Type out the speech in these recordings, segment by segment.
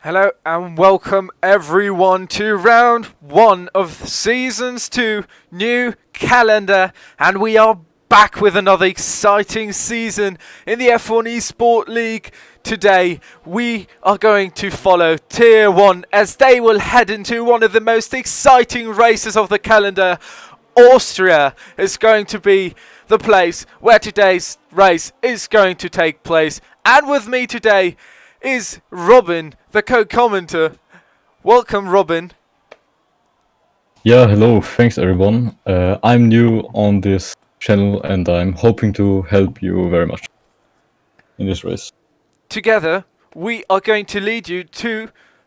Hello and welcome everyone to round one of season's 2 new calendar, and we are back with another exciting season in the F1 Esport League. Today we are going to follow Tier 1 as they will head into one of the most exciting races of the calendar. Austria is going to be the place where today's race is going to take place, and with me today is Robin, the co-commenter. Welcome, Robin. Yeah, hello, thanks everyone. I'm new on this channel and I'm hoping to help you very much in this race. Together, we are going to lead you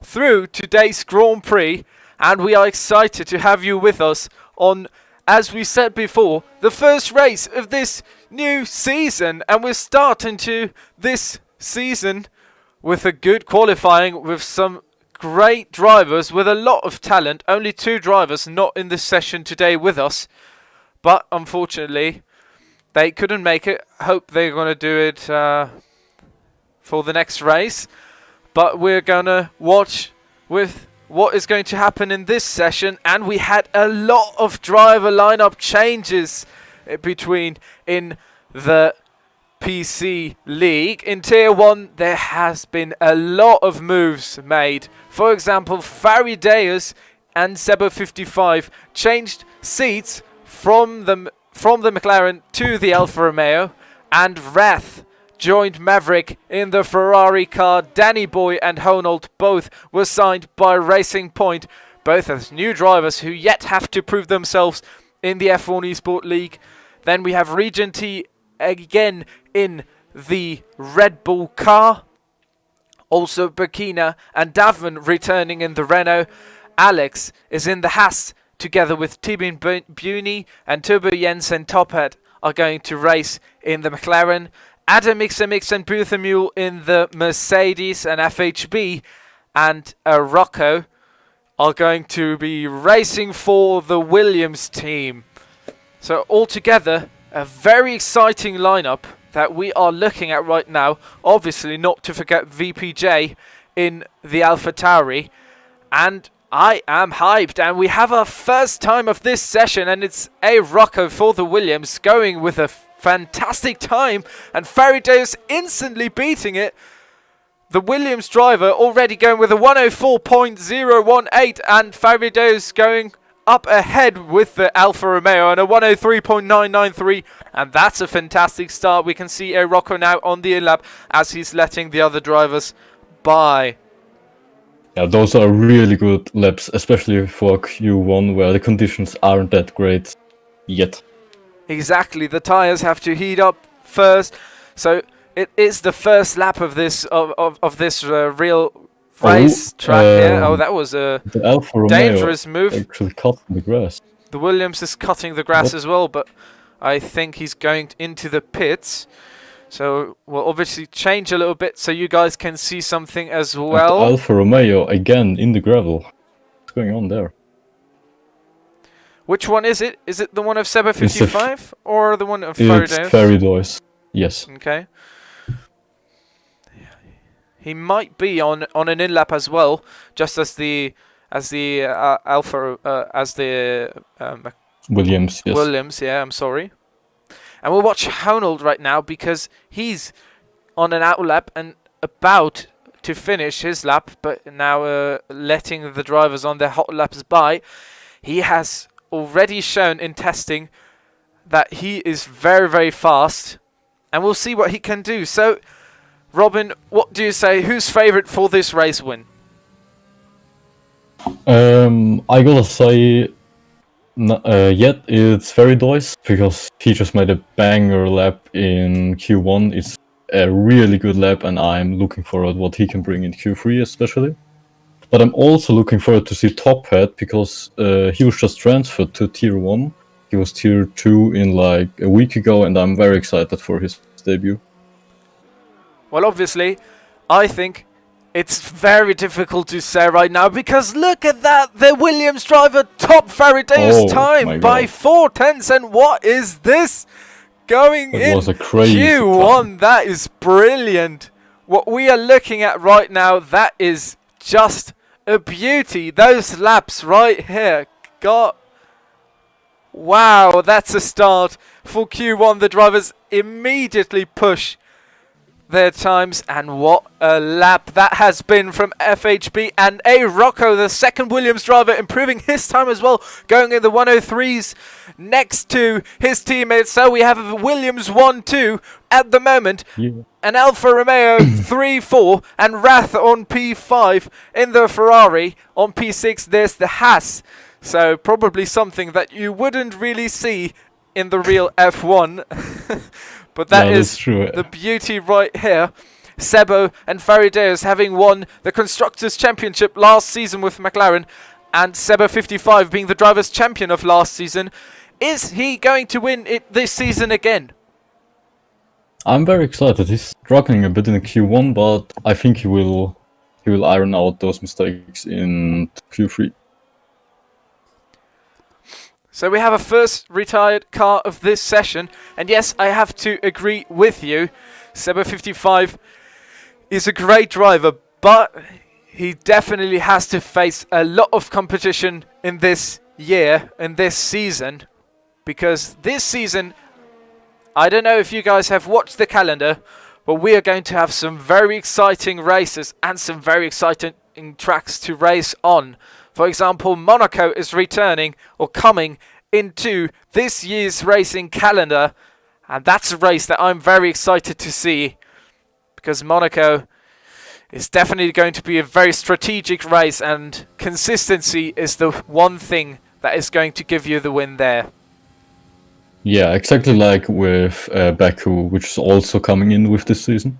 through today's Grand Prix, and we are excited to have you with us on, as we said before, the first race of this new season. And we're starting to this season with a good qualifying, with some great drivers with a lot of talent. Only 2 drivers not in this session today with us, but unfortunately they couldn't make it. Hope they're going to do it for the next race, but we're going to watch with what is going to happen in this session. And we had a lot of driver lineup changes in the PC League. In Tier 1 there has been a lot of moves made. For example, Farideus and Sebo55 changed seats from the McLaren to the Alfa Romeo, and Rath joined Maverick in the Ferrari car. Danny Boy and Honold both were signed by Racing Point, both as new drivers who yet have to prove themselves in the F1 Esport League. Then we have Regenty again in the Red Bull car. Also Burkina and Davman returning in the Renault. Alex is in the Haas together with Tibin Buni, and Turbo Jensen Tophead are going to race in the McLaren. Adam Mix and Buthamule in the Mercedes, and FHB and Rocco are going to be racing for the Williams team. So altogether, a very exciting lineup that we are looking at right now. Obviously not to forget VPJ in the AlphaTauri. And I am hyped, and we have our first time of this session, and it's a Rocco for the Williams going with a fantastic time, and Farideus instantly beating it. The Williams driver already going with a 104.018, and Farideus going up ahead with the Alfa Romeo and a 103.993, and that's a fantastic start. We can see a Rocco now on the in-lap as he's letting the other drivers by. Yeah, those are really good laps, especially for Q1 where the conditions aren't that great yet. Exactly, the tires have to heat up first, so it is the first lap of this real race track here. Oh, that was a dangerous move. Actually cut the grass. The Williams is cutting the grass as well, but I think he's going into the pits. So we'll obviously change a little bit so you guys can see something as well. And Alfa Romeo again in the gravel. What's going on there? Which one is it? Is it the one of Seba55 or the one of Farideus? It's Farideus, yes. Okay. He might be on an in-lap as well, just as the Williams, yes. Williams, yeah, I'm sorry. And we'll watch Honold right now because he's on an out lap and about to finish his lap, but now letting the drivers on their hot laps by. He has already shown in testing that he is very, very fast, and we'll see what he can do. So, Robin, what do you say? Who's favourite for this race win? I gotta say, yet it's Farideus because he just made a banger lap in Q1. It's a really good lap, and I'm looking forward what he can bring in Q3 especially. But I'm also looking forward to see Tophead because he was just transferred to Tier 1. He was Tier 2 in like a week ago, and I'm very excited for his debut. Well, obviously, I think it's very difficult to say right now because look at that. The Williams driver top Farideus time by 4/10. And what is this? Going in Q1, that is brilliant. What we are looking at right now, that is just a beauty. Those laps right here. God. Wow, that's a start for Q1. The drivers immediately push their times, and what a lap that has been from FHB. And A. Rocco, the second Williams driver, improving his time as well, going in the 103s next to his teammates. So we have a Williams 1-2 at the moment, an Alfa Romeo 3-4, and Rath on P5. In the Ferrari on P6 there's the Haas, so probably something that you wouldn't really see in the real F1. But that is true. The beauty right here. Sebo and Farideus having won the Constructors' Championship last season with McLaren, and Sebo 55 being the Drivers' Champion of last season. Is he going to win it this season again? I'm very excited. He's struggling a bit in Q1, but I think he will iron out those mistakes in Q3. So we have a first retired car of this session, and yes, I have to agree with you. Sebo 55 is a great driver, but he definitely has to face a lot of competition in this year, in this season, because this season, I don't know if you guys have watched the calendar, but we are going to have some very exciting races and some very exciting tracks to race on. For example, Monaco is returning or coming into this year's racing calendar, and that's a race that I'm very excited to see, because Monaco is definitely going to be a very strategic race, and consistency is the one thing that is going to give you the win there. Yeah, exactly like with Baku, which is also coming in with this season.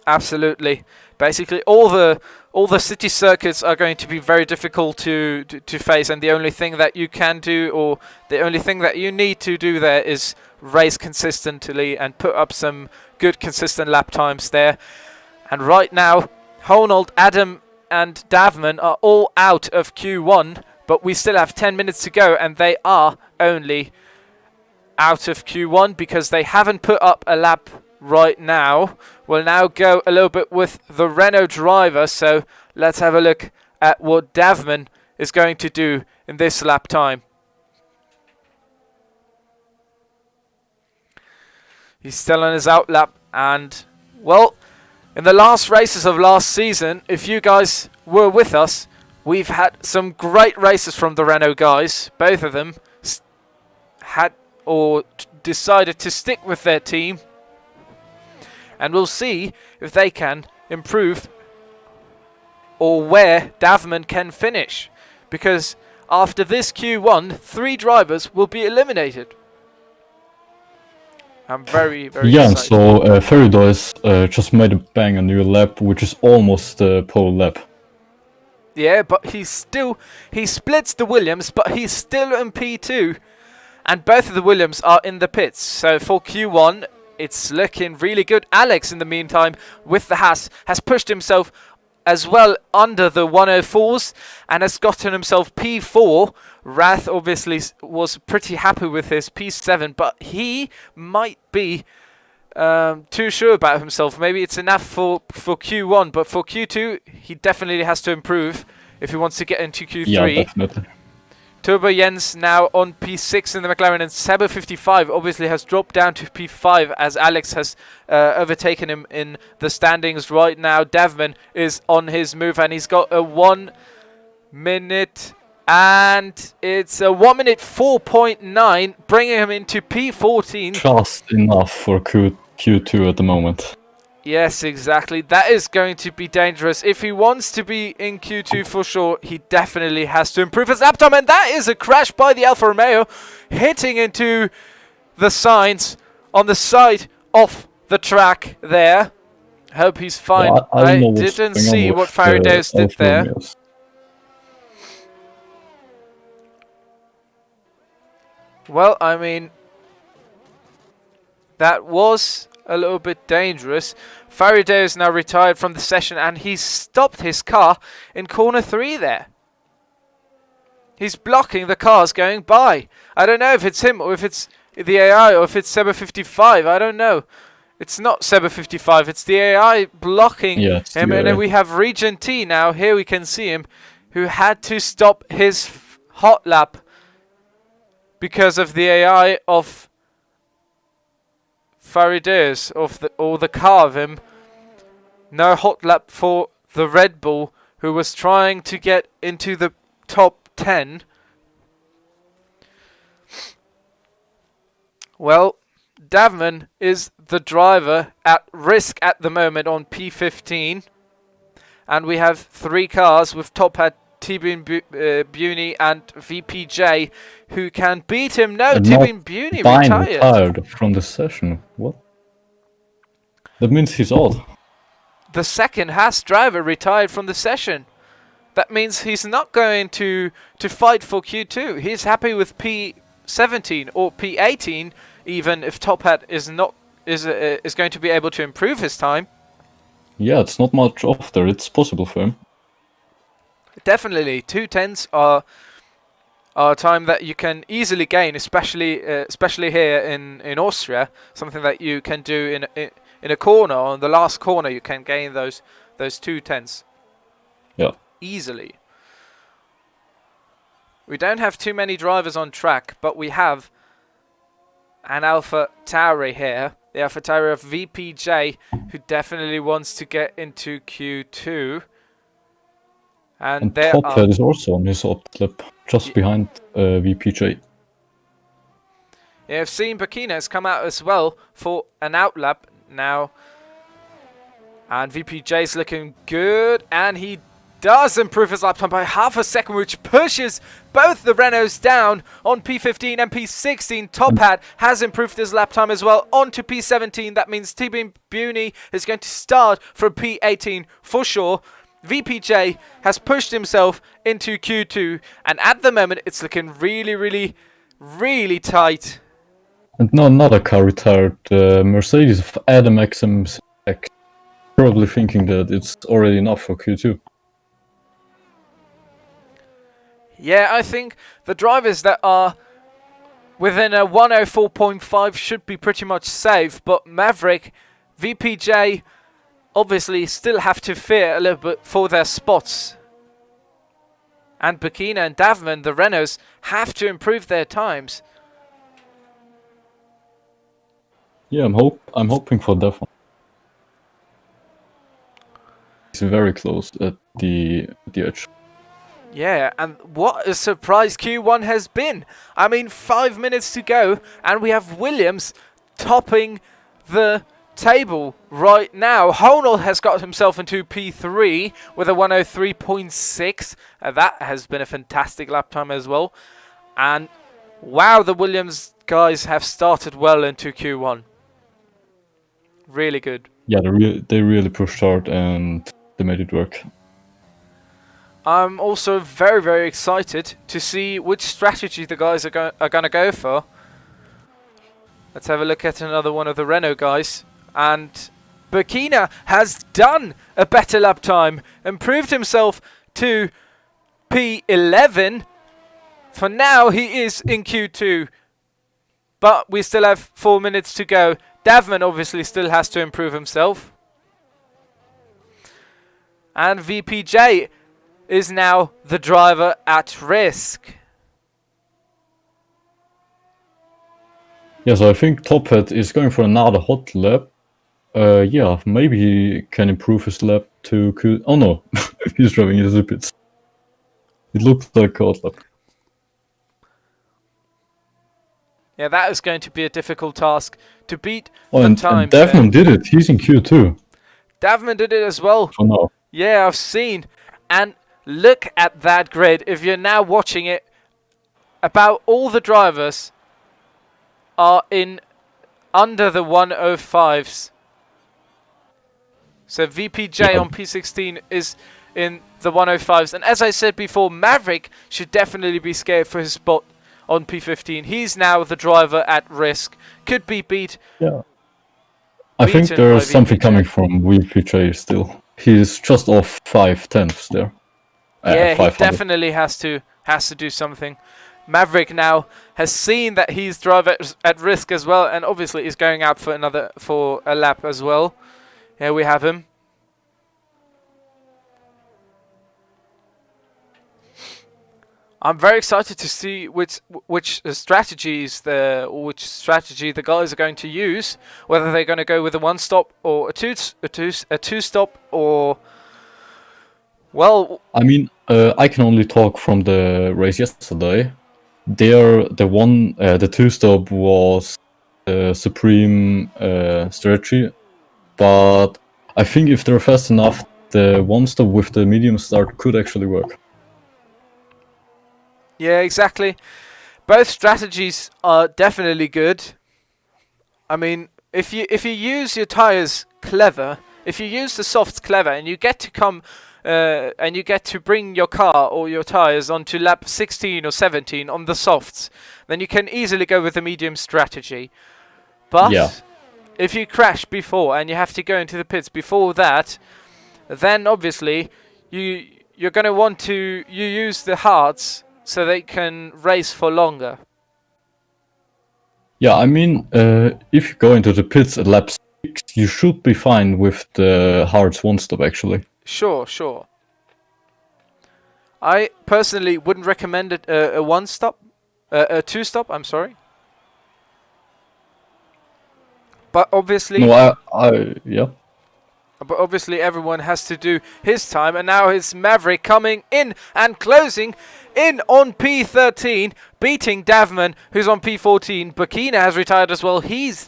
Absolutely. Basically, all the city circuits are going to be very difficult to face, and the only thing that you can do, or the only thing that you need to do there, is race consistently and put up some good consistent lap times there. And right now, Honold, Adam and Davman are all out of Q1, but we still have 10 minutes to go, and they are only out of Q1 because they haven't put up a lap right now. We'll now go a little bit with the Renault driver, so let's have a look at what Davman is going to do in this lap time. He's still on his out lap, and well, in the last races of last season, if you guys were with us, we've had some great races from the Renault guys. Both of them had or decided to stick with their team, and we'll see if they can improve or where Davman can finish, because after this Q1, 3 drivers will be eliminated. I'm very excited. And so Feridois just made a bang a new lap, which is almost the pole lap. Yeah, but he splits the Williams, but he's still in P2. And both of the Williams are in the pits. So for Q1, it's looking really good. Alex, in the meantime, with the Haas, has pushed himself as well under the 104s and has gotten himself P4. Rath obviously was pretty happy with his P7, but he might be too sure about himself. Maybe it's enough for Q1, but for Q2, he definitely has to improve if he wants to get into Q3. Yeah, definitely. Turbo Jens now on P6 in the McLaren, and Sebo 55 obviously has dropped down to P5 as Alex has overtaken him in the standings right now. Davman is on his move, and he's got a 1 minute, and it's a 1 minute 4.9, bringing him into P14. Just enough for Q2 at the moment. Yes, exactly. That is going to be dangerous. If he wants to be in Q2 for sure, he definitely has to improve his lap time. And that is a crash by the Alfa Romeo, hitting into the signs on the side of the track there. Hope he's fine. Yeah, I didn't see what Farideus did there. Romeos. Well, I mean, that was a little bit dangerous. Faraday is now retired from the session, and he's stopped his car in corner 3 there. He's blocking the cars going by. I don't know if it's him or if it's the AI or if it's Sebo 55. I don't know. It's not Seba 55, it's the AI blocking Yeah, it's him. the And then AI. we have Region T now. Here we can see him, who had to stop his hot lap because of the AI of Farideus, or the car of him. No hot lap for the Red Bull, who was trying to get into the top 10. Well, Davman is the driver at risk at the moment on P15. And we have 3 cars with Top Hat, T-Beam Buny and VPJ who can beat him. No, And T-Beam Buny Fine retired. from the session. What? That means he's out. The second Haas driver retired from the session. That means he's not going to fight for Q2. He's happy with P17 or P18, even if Top Hat is going to be able to improve his time. Yeah, it's not much off there. It's possible for him. Definitely, 2:10s are a time that you can easily gain, especially here in Austria. Something that you can do in a corner, on the last corner, you can gain those 2:10s. Yeah. Easily. We don't have too many drivers on track, but we have an Alpha Tauri here. The Alpha Tauri of VPJ, who definitely wants to get into Q2. And there Top are... Hat is also on his hot lap, just behind VPJ. Yeah, I've seen Burkina has come out as well for an outlap now. And VPJ is looking good, and he does improve his lap time by half a second, which pushes both the Renaults down on P15 and P16. Top Hat has improved his lap time as well onto P17. That means T-Beam Buny is going to start from P18 for sure. VPJ has pushed himself into Q2, and at the moment it's looking really, really, really tight. And now another car retired, Mercedes of Adam XM, probably thinking that it's already enough for Q2. Yeah, I think the drivers that are within a 104.5 should be pretty much safe, but Maverick, VPJ obviously still have to fear a little bit for their spots. And Burkina and Davman, the Renaults, have to improve their times. Yeah, I'm hoping for that one. It's very close at the edge. Yeah, and what a surprise Q1 has been. I mean, 5 minutes to go, and we have Williams topping the table right now. Honol has got himself into P3 with a 103.6. That has been a fantastic lap time as well. And wow, the Williams guys have started well into Q1. Really good. Yeah, they really pushed hard and they made it work. I'm also very, very excited to see which strategy the guys are going to go for. Let's have a look at another one of the Renault guys. And Burkina has done a better lap time, improved himself to P11. For now, he is in Q2, but we still have 4 minutes to go. Davman obviously still has to improve himself. And VPJ is now the driver at risk. Yeah, so I think Top Hat is going for another hot lap. Yeah, maybe he can improve his lap to Q... Oh no, he's driving into the pits. It looked like a hot lap. Yeah, that is going to be a difficult task to beat Oh, the and times. Davman did it. He's in Q2 Davman did it as well. for now. Yeah, I've seen. And look at that grid. If you're now watching it, about all the drivers are in under the 105s. So VPJ on P16 is in the 105s. And as I said before, Maverick should definitely be scared for his spot on P15. He's now the driver at risk. Could be beat. Yeah. I think Beaten there's by something VPJ. coming from VPJ still. He's just off 5/10ths there. Yeah, he 500. definitely has to do something. Maverick now has seen that he's driver at risk as well, and obviously is going out for a lap as well. Here we have him. I'm very excited to see which strategy the guys are going to use. Whether they're going to go with a one stop or a two stop, or well. I mean, I can only talk from the race yesterday. The two stop was the supreme strategy, but I think if they're fast enough, the one stop with the medium start could actually work. Yeah, exactly. Both strategies are definitely good. I mean, if you use your tires clever, if you use the softs clever, and you get to bring your car or your tires onto lap 16 or 17 on the softs, then you can easily go with the medium strategy. But yeah. If you crash before and you have to go into the pits before that, then obviously you're going to want to use the hards so they can race for longer. Yeah, I mean, if you go into the pits at lap 6, you should be fine with the hards one stop actually. Sure. I personally wouldn't recommend it a one stop, a two stop. I'm sorry. But obviously, No, yeah. But obviously everyone has to do his time, and now it's Maverick coming in and closing in on P13, beating Davman, who's on P14. Burkina has retired as well. He's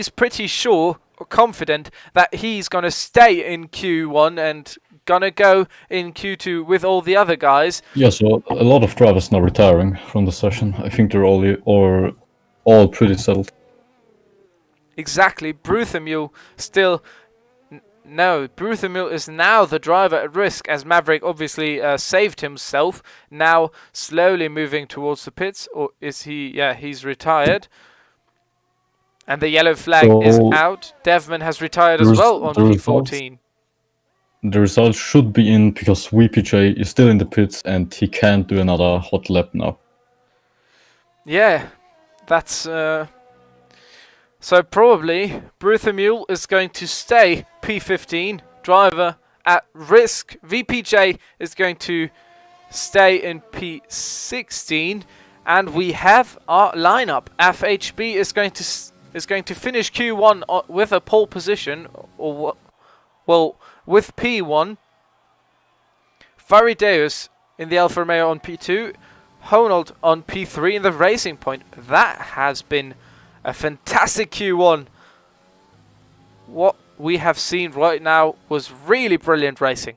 pretty sure or confident that he's going to stay in Q1 and going to go in Q2 with all the other guys. Yeah, so a lot of drivers now retiring from the session. I think they're all pretty settled. Exactly. Bruthamule still... No, Bruthamule is now the driver at risk, as Maverick obviously saved himself. Now slowly moving towards the pits, or is he? Yeah, he's retired. And the yellow flag is out. Devman has retired as well on P14. The results should be in because VPJ is still in the pits and he can't do another hot lap now. Yeah, that's... So probably Bruthamule is going to stay P15, driver at risk. VPJ is going to stay in P16, and we have our lineup. FHB is going to finish Q1 with a pole position, or with P1. Farideus in the Alfa Romeo on P2, Honnold on P3 in the Racing Point. That has been a fantastic Q1. What we have seen right now was really brilliant racing.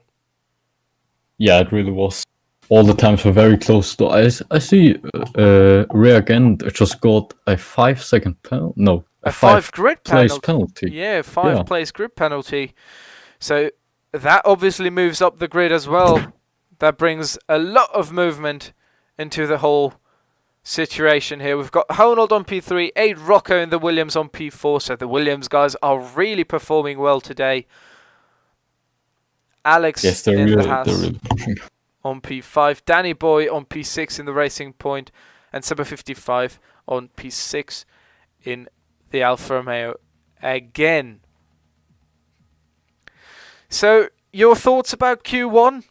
Yeah, it really was. All the times were very close. Though I see Ray again just got a 5-second penalty. No, a 5 grid place penalty. Yeah, 5 place grid penalty. So that obviously moves up the grid as well. That brings a lot of movement into the whole situation here. We've got Honnold on P3, Aid Rocco in the Williams on P4, so the Williams guys are really performing well today. Alex in the Haas really pushing. On P5, Danny Boy on P6 in the Racing Point, and Seba 55 on P6 in the Alfa Romeo again. So, your thoughts about Q1?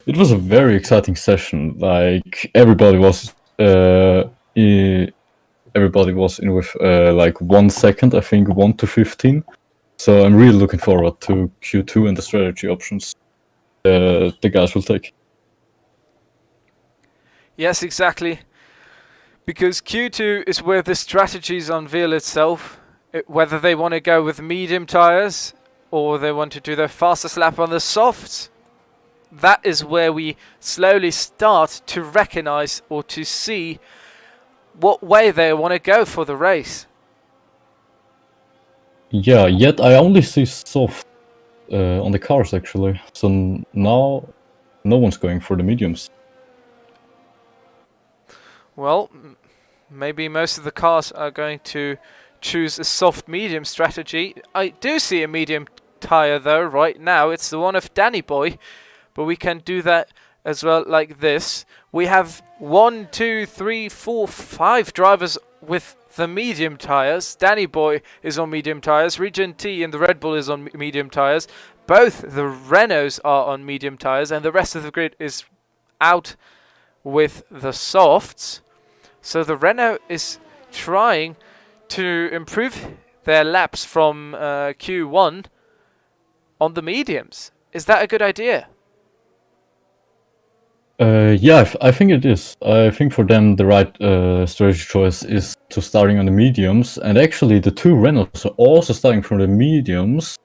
It was a very exciting session. Like everybody was in with like 1 second. I think 1 to 15. So I'm really looking forward to Q2 and the strategy options the guys will take. Yes, exactly. Because Q2 is where the strategies unveil itself. Whether they want to go with medium tires or they want to do their fastest lap on the softs. That is where we slowly start to recognize or to see what way they want to go for the race. Yeah, yet I only see soft on the cars actually. So now no one's going for the mediums. Well, maybe most of the cars are going to choose a soft medium strategy. I do see a medium tire though right now. It's the one of Danny Boy. But we can do that as well, like this. We have 1, 2, 3, 4, 5 drivers with the medium tyres. Danny Boy is on medium tyres. Regen T in the Red Bull is on medium tyres. Both the Renaults are on medium tyres, and the rest of the grid is out with the softs. So the Renault is trying to improve their laps from Q1 on the mediums. Is that a good idea? Yeah, I think it is. I think for them the right strategy choice is to starting on the mediums, and actually the two Renaults are also starting from the mediums,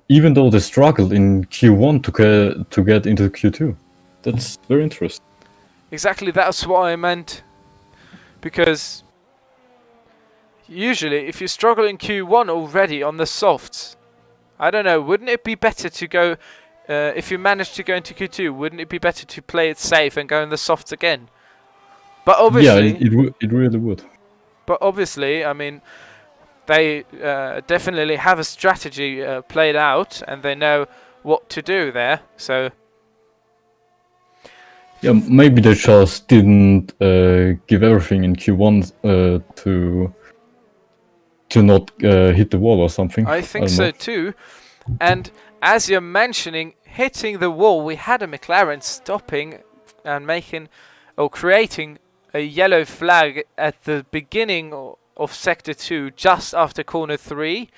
even though they struggled in Q1 to get into Q2. That's very interesting. Exactly, that's what I meant. Because usually, if you struggle in Q1 already on the softs, I don't know, wouldn't it be better to go, if you manage to go into Q2, wouldn't it be better to play it safe and go in the softs again? But obviously... Yeah, it really would. But obviously, I mean, they definitely have a strategy played out, and they know what to do there, so... Yeah, maybe they just didn't give everything in Q1 to not hit the wall or something. I think so too. And as you're mentioning, hitting the wall, we had a McLaren stopping and making or creating a yellow flag at the beginning of Sector 2, just after Corner 3.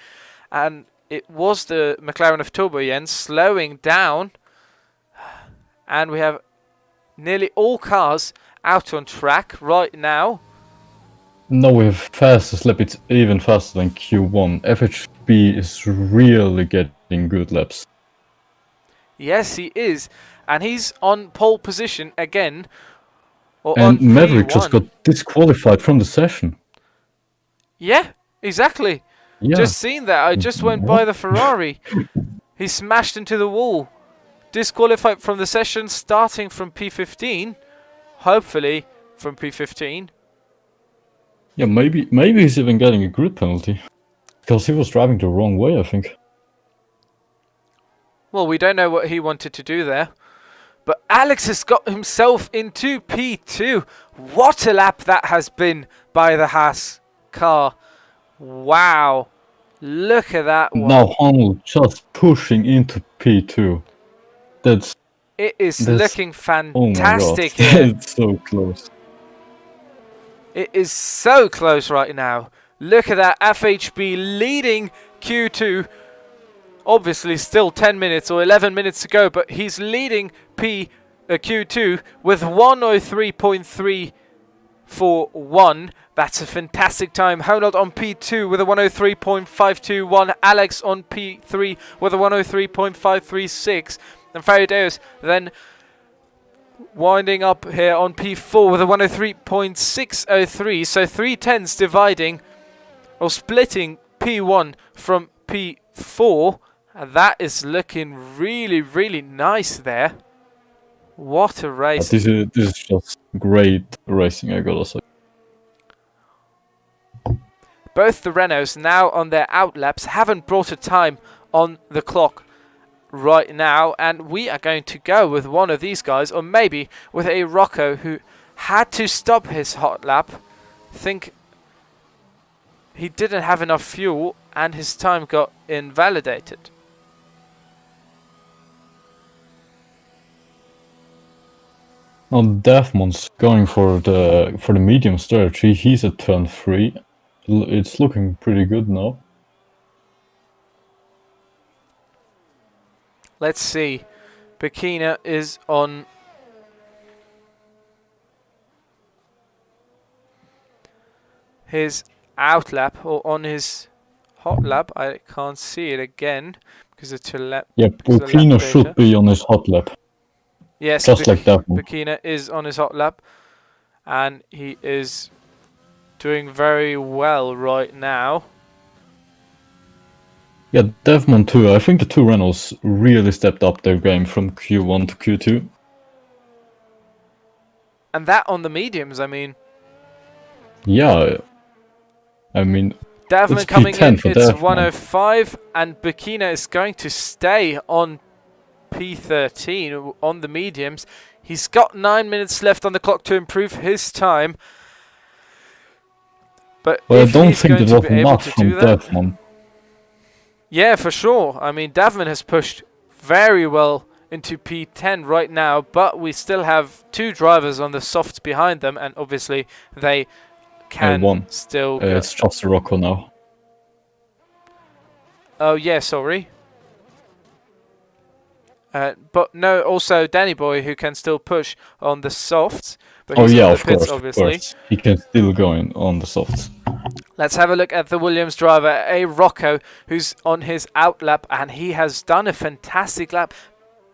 And it was the McLaren of Turbo Jens slowing down. And we have nearly all cars out on track right now. No, we have fastest lap. It's even faster than Q1. FHB is really getting good laps. Yes, he is. And he's on pole position again. And Maverick just got disqualified from the session. Yeah, exactly. Yeah. Just seen that. I just went by the Ferrari. He smashed into the wall. Disqualified from the session, starting from P15. Hopefully from P15. Yeah, maybe he's even getting a grid penalty. Because he was driving the wrong way, I think. Well, we don't know what he wanted to do there. But Alex has got himself into P2. What a lap that has been by the Haas car. Wow. Look at that one. Now Arnold just pushing into P2. It is looking fantastic here. here. It's so close. It is so close right now. Look at that. FHB leading Q2. Obviously still 10 minutes or 11 minutes to go, but he's leading Q2 with 103.341. That's a fantastic time. Honnold on P2 with a 103.521. Alex on P3 with a 103.536. And Faradeus then winding up here on P4 with a 103.603. So 310s dividing or splitting P1 from P4. And that is looking really, really nice there. What a race. This is just great racing, I gotta say. Both the Renaults now on their outlaps haven't brought a time on the clock right now, and we are going to go with one of these guys, or maybe with a Rocco who had to stop his hot lap. Think he didn't have enough fuel and his time got invalidated. Now Defmon's going for the medium strategy. He's at turn 3. It's looking pretty good now. Let's see. Bikina is on his out lap or on his hot lap. I can't see it again because it's a lap. Yeah, Bikina should be on his hot lap. Yes, just like that one. Bikina is on his hot lap, and he is doing very well right now. Yeah, Devmon too. I think the two Renaults really stepped up their game from Q1 to Q2. And that on the mediums, I mean. Yeah, I mean. Davman it's coming P10 in, for it's Devmon. 105, and Bikina is going to stay on P13 on the mediums. He's got 9 minutes left on the clock to improve his time. But Well, I if don't he's think going it to was be able enough to from do that, Devon. yeah, for sure. I mean, Davman has pushed very well into P10 right now, but we still have 2 drivers on the softs behind them, and obviously they can One. still go. It's just Rocco now. Oh, yeah, sorry. But no, also Danny Boy, who can still push on the softs. But he's on the pits, obviously. Of course. He can still go in on the softs. Let's have a look at the Williams driver, a Rocco, who's on his out lap, and he has done a fantastic lap.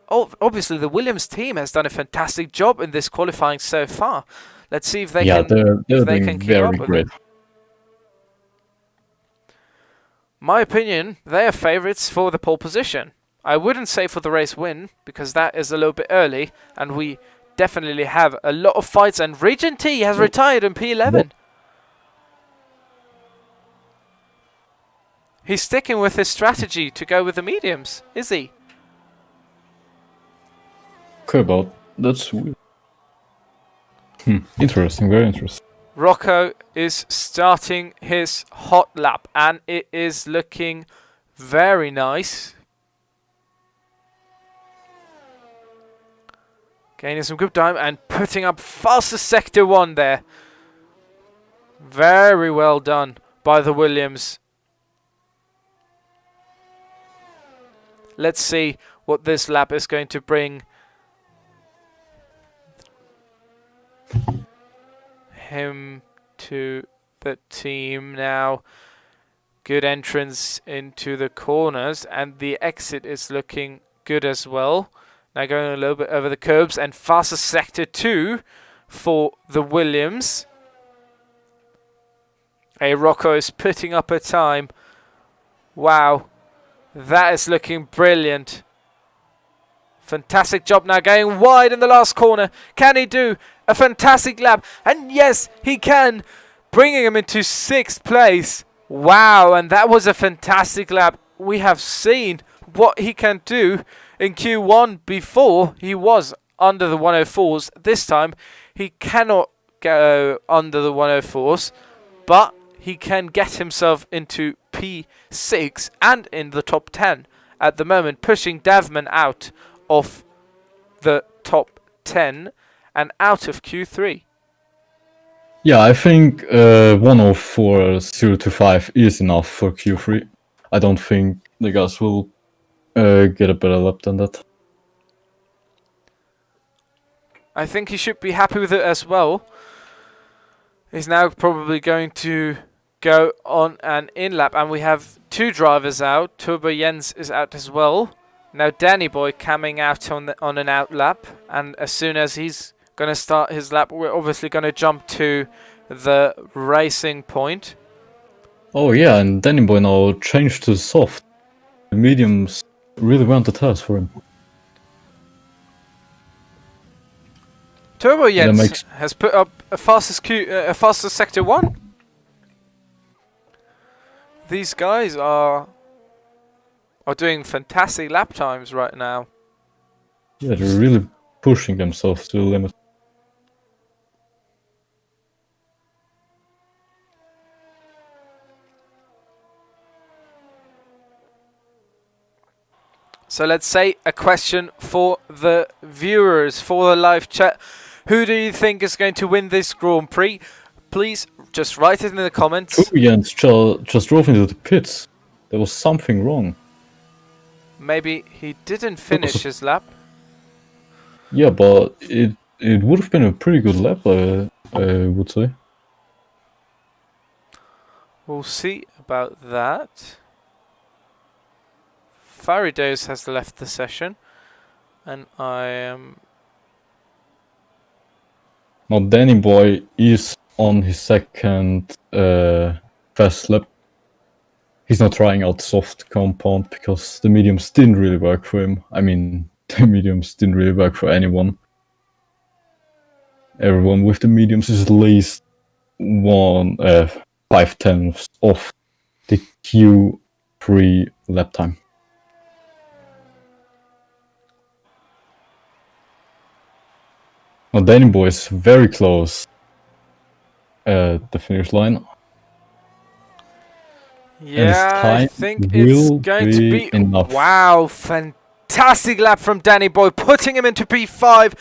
Oh, obviously, the Williams team has done a fantastic job in this qualifying so far. Let's see if they Yeah, can. they're if they doing can keep up very with great. it. My opinion, they are favourites for the pole position. I wouldn't say for the race win, because that is a little bit early, and we definitely have a lot of fights, and Region T has retired in P11. He's sticking with his strategy to go with the mediums, is he? Okay, about that's weird. Interesting, very interesting. Rocco is starting his hot lap, and it is looking very nice. Gaining some good time and putting up fastest sector 1 there. Very well done by the Williams. Let's see what this lap is going to bring him to the team now. Good entrance into the corners, and the exit is looking good as well. Now going a little bit over the curbs, and fastest sector 2 for the Williams. A Rocco is putting up a time. Wow, that is looking brilliant. Fantastic job now going wide in the last corner. Can he do a fantastic lap? And yes, he can, bringing him into 6th place. Wow, and that was a fantastic lap. We have seen what he can do in Q1 before. He was under the 104s. This time, he cannot go under the 104s, but he can get himself into P6 and in the top 10 at the moment, pushing Davman out of the top 10 and out of Q3. Yeah, I think 104.025 is enough for Q3. I don't think the guys will get a better lap than that. I think he should be happy with it as well. He's now probably going to go on an in lap, and we have 2 drivers out. Turbo Jens is out as well. Now Danny Boy coming out on an out lap, and as soon as he's going to start his lap, we're obviously going to jump to the racing point. Oh yeah, and Danny Boy now changed to soft. The mediums really went to test for him. Turbo Jens has put up a fastest sector 1. These guys are doing fantastic lap times right now. Yeah, they're really pushing themselves to the limit. So let's say a question for the viewers, for the live chat. Who do you think is going to win this Grand Prix? Please just write it in the comments. Jens just drove into the pits. There was something wrong. Maybe he didn't finish his lap. Yeah, but it would have been a pretty good lap, I would say. We'll see about that. Faridos has left the session, and I am... Now Danny Boy is on his second fast lap. He's not trying out soft compound because the mediums didn't really work for him. I mean, the mediums didn't really work for anyone. Everyone with the mediums is at least 5/10 off the Q3 lap time. Well, Danny Boy is very close at the finish line. And his Yeah, I time think it's will going to be be... enough. Wow, fantastic lap from Danny Boy, putting him into P5.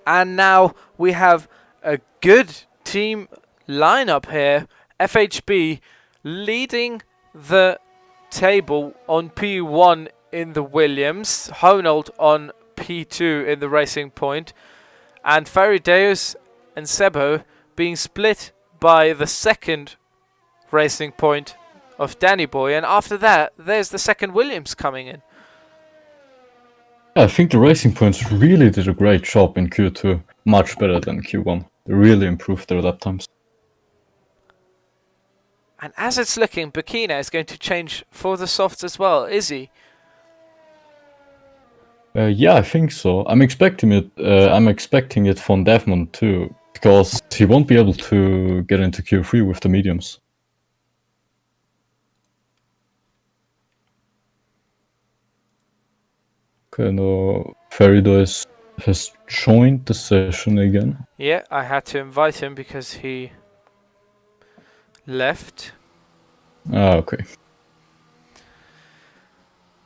And now we have a good team lineup here. FHB leading the table on P1 in the Williams. Honold on P2 in the Racing Point. And Farideus and Sebo being split by the second Racing Point of Danny Boy, and after that there's the second Williams coming in. I think the Racing Points really did a great job in Q2, much better than Q1. They really improved their lap times. And as it's looking, Burkina is going to change for the softs as well, is he? Yeah, I think so. I'm expecting it. I'm expecting it from Devmont too, because he won't be able to get into Q3 with the mediums. Okay, no, Ferido has joined the session again. Yeah, I had to invite him because he left. Ah, okay.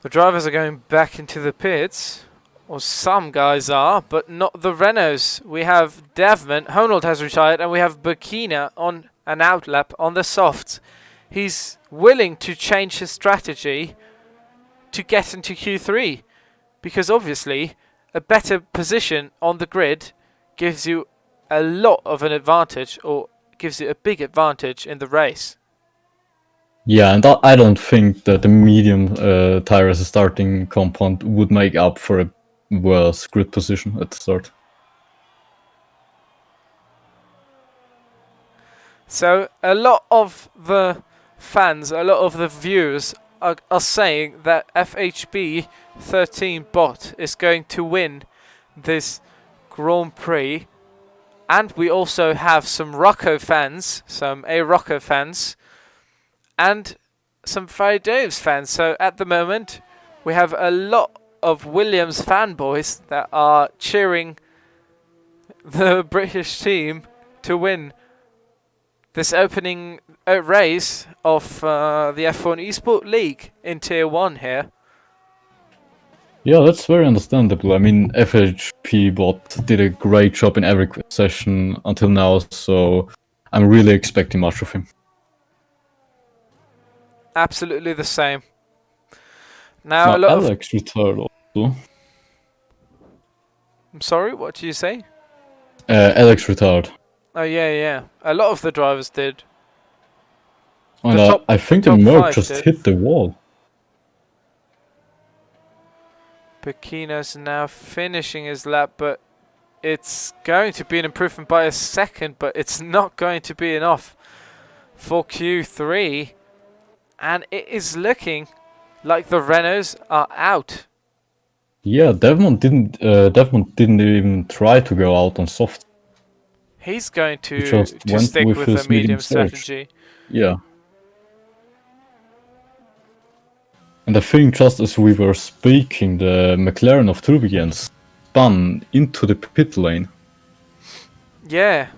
The drivers are going back into the pits, or some guys are, but not the Renaults. We have Devmont, Honold has retired, and we have Burkina on an outlap on the softs. He's willing to change his strategy to get into Q3. Because obviously, a better position on the grid gives you a lot of an advantage, or gives you a big advantage in the race. Yeah, and I don't think that the medium tire as a starting compound would make up for a worse grid position at the start. So a lot of the fans, a lot of the viewers are saying that FHB 13 bot is going to win this Grand Prix. And we also have some Rocco fans, some A-Rocco fans, and some Faridoves fans. So at the moment, we have a lot of Williams fanboys that are cheering the British team to win this opening race of the F1 Esport League in Tier 1 here. Yeah, that's very understandable. I mean, FHP bot did a great job in every session until now, so I'm really expecting much of him. Absolutely the same. Now, a Now, lot of... Alex retired also. I'm sorry, what do you say? Alex retired. Oh, yeah. A lot of the drivers did. And top- I think the the top Merc five just did. hit the wall. Pekino's now finishing his lap, but it's going to be an improvement by a second, but it's not going to be enough for Q3. And it is looking like the Renaults are out. Yeah, Devmont didn't even try to go out on soft. He's going He to just went stick with with his the medium surge. strategy. Yeah. And I think just as we were speaking, the McLaren of Tourbillon spun into the pit lane. Yeah.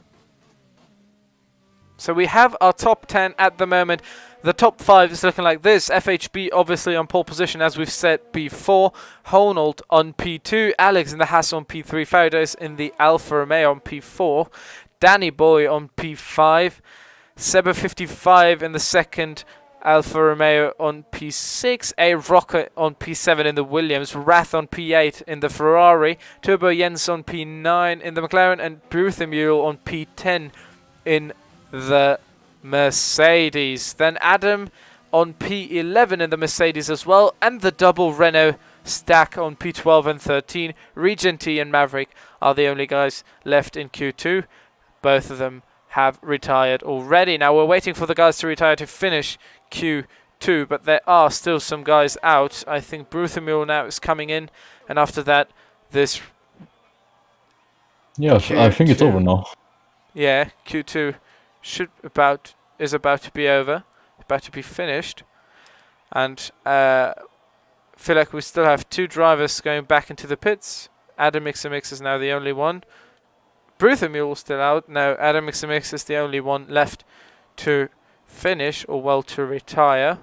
So we have our top 10 at the moment. The top 5 is looking like this. FHB obviously on pole position, as we've said before. Honold on P2. Alex in the Haas on P3. Faridos in the Alfa Romeo on P4. Danny Boy on P5. Seba 55 in the second Alfa Romeo on P6. A Rocket on P7 in the Williams. Rath on P8 in the Ferrari. Turbo Jens on P9 in the McLaren. And Bruthamule on P10 in the Mercedes. Then Adam on P11 in the Mercedes as well, and the double Renault stack on P12 and 13. Regenty and Maverick are the only guys left in Q2. Both of them have retired already. Now we're waiting for the guys to retire to finish Q2, but there are still some guys out. I think Bruthamule now is coming in, and after that this... Yeah, I think it's over now. Yeah, Q2 is about to be over, about to be finished, and feel like we still have 2 drivers going back into the pits. Adam Mixer is now the only one. Bruthamule still out. No, Adam Mix is the only one left to finish, or well, to retire.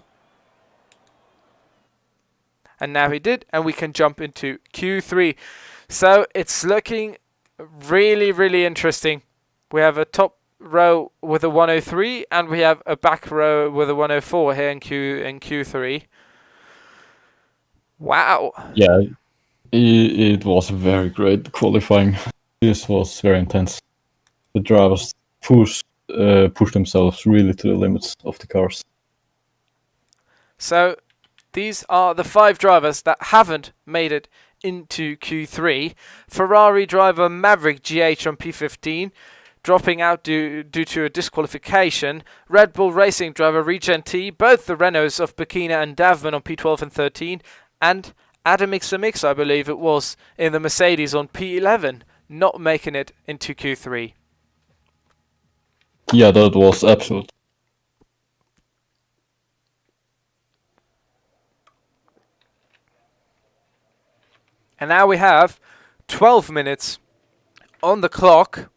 And now he did, and we can jump into Q3. So it's looking really, really interesting. We have a top row with a 103, and we have a back row with a 104 here in Q3. Wow. Yeah, it was very great qualifying. This was very intense. The drivers pushed themselves really to the limits of the cars. So these are the 5 drivers that haven't made it into Q3. Ferrari driver Maverick GH on P15, dropping out due to a disqualification. Red Bull Racing driver Regen T, both the Renaults of Burkina and Davman on P12 and 13, and Adam Mix, I believe it was, in the Mercedes on P11, not making it into Q3. Yeah, that was absolute. And now we have 12 minutes on the clock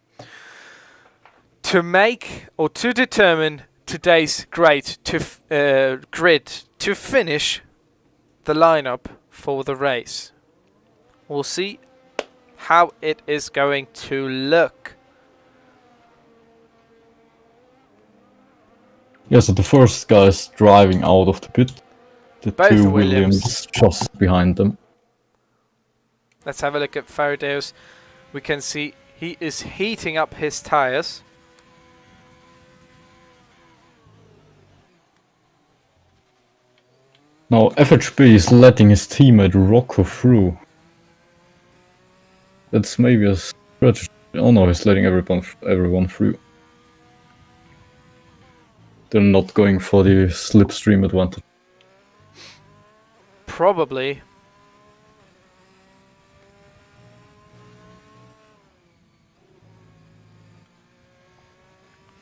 to make or to determine today's grid to finish the lineup for the race. We'll see how it is going to look. Yeah, so the first guys driving out of the pit. The Both 2 Williams. Williams just behind them. Let's have a look at Faraday's. We can see he is heating up his tires. Now FHB is letting his teammate Rocco through. That's maybe a strategy. Oh no, he's letting everyone through. They're not going for the slipstream advantage. Probably.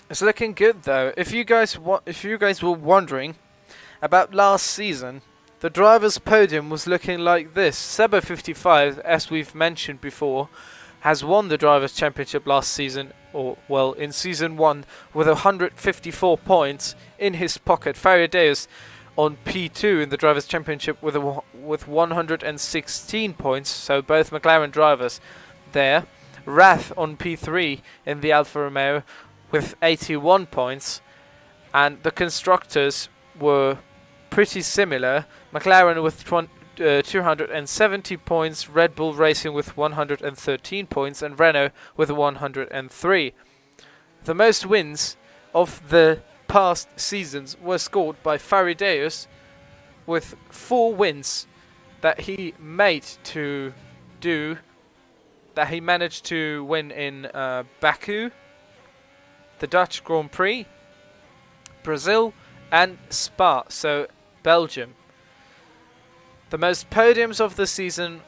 It's looking good though. If you guys were wondering about last season, the drivers' podium was looking like this. Sebo 55, as we've mentioned before, has won the drivers' championship last season, or well, in season 1, with 154 points in his pocket. Faradeus on P2 in the drivers' championship with 116 points. So both McLaren drivers there. Rath on P3 in the Alfa Romeo with 81 points, and the constructors were pretty similar. McLaren with 270 points, Red Bull Racing with 113 points, and Renault with 103. The most wins of the past seasons were scored by Faradeus with 4 wins that he managed to win in Baku, the Dutch Grand Prix, Brazil, and Spa, so Belgium. The most podiums of the season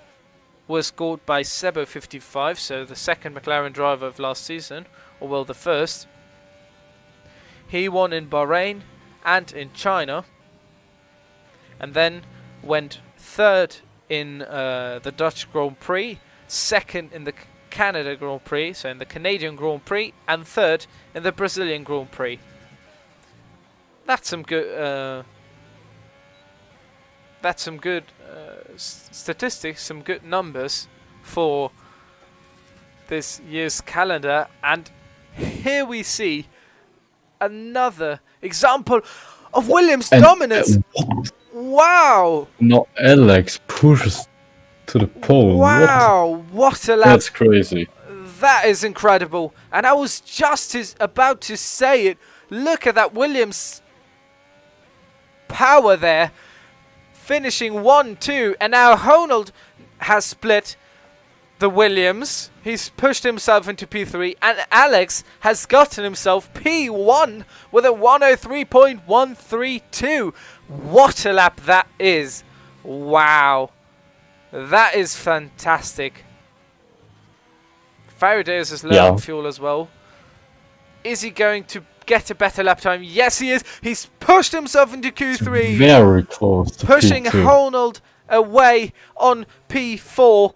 were scored by Sebo 55, so the second McLaren driver of last season, or well, the first. He won in Bahrain and in China, and then went third in the Dutch Grand Prix, second in the Canada Grand Prix, so in the Canadian Grand Prix, and third in the Brazilian Grand Prix. That's some good. That's some good statistics, some good numbers for this year's calendar. And here we see another example of Williams' dominance. Wow! No, Alex pushes to the pole. Wow! What a lap! That's crazy. That is incredible. And I was just about to say it. Look at that Williams power there. Finishing 1-2, and now Honnold has split the Williams. He's pushed himself into P3, and Alex has gotten himself P1 with a 103.132. What a lap that is. Wow. That is fantastic. Faraday is low on fuel as well. Is he going to get a better lap time? Yes, he is. He's pushed himself into Q3. It's very close to pushing P2. Honnold away on P4.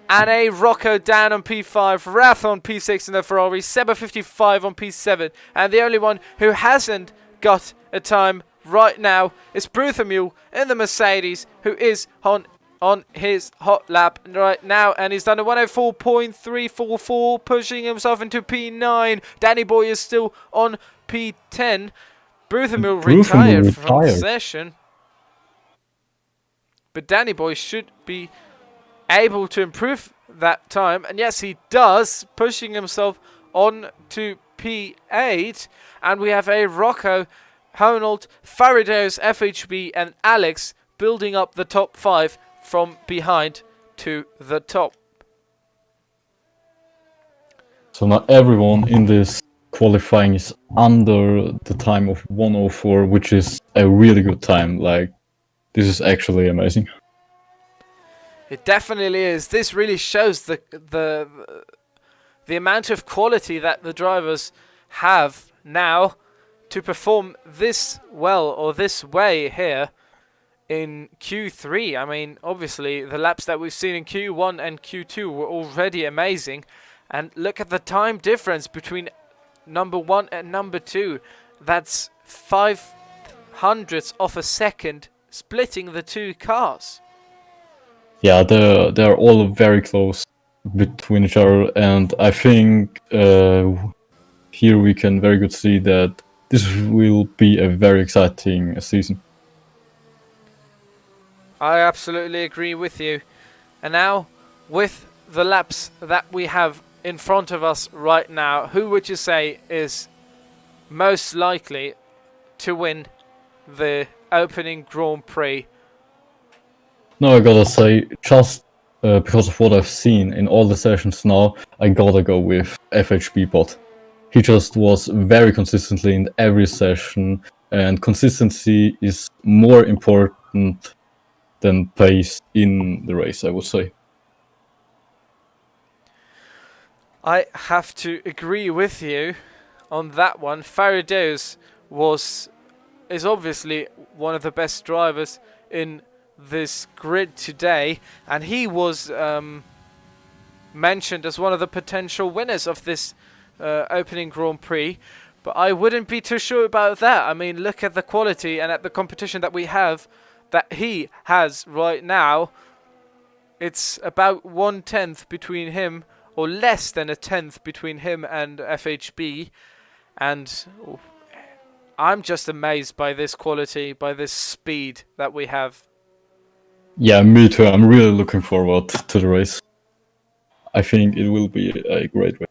And a Rocco down on P5, Rath on P6 in the Ferrari, Seba 55 on P7. And the only one who hasn't got a time right now is Bruthamule in the Mercedes, who is on his hot lap right now. And he's done a 104.344, pushing himself into P9. Danny Boy is still on P10. Bruthamule retired from the session. But Danny Boy should be able to improve that time, and yes, he does, pushing himself on to P8. And we have a Rocco, Honnold, Faraday's FHB, and Alex building up the top 5 from behind to the top. So now everyone in this qualifying is under the time of 104, which is a really good time. Like, this is actually amazing. It definitely is. This really shows the amount of quality that the drivers have now to perform this well or this way here in Q3. I mean, obviously, the laps that we've seen in Q1 and Q2 were already amazing. And look at the time difference between number 1 and number 2. That's 0.05 of a second splitting the two cars. Yeah, they're all very close between each other, and I think here we can very good see that this will be a very exciting season. I absolutely agree with you. And now, with the laps that we have in front of us right now, who would you say is most likely to win the opening Grand Prix? No, I gotta say, just because of what I've seen in all the sessions now, I gotta go with FHB Bot. He just was very consistently in every session, and consistency is more important than pace in the race, I would say. I have to agree with you on that one. Faraday's is obviously one of the best drivers in this grid today, and he was mentioned as one of the potential winners of this opening Grand Prix, but I wouldn't be too sure about that. I mean, look at the quality and at the competition that we have, that he has right now. It's about 1/10 between him, or less than a tenth between him and FHB, and I'm just amazed by this quality, by this speed that we have. Yeah, me too. I'm really looking forward to the race. I think it will be a great race.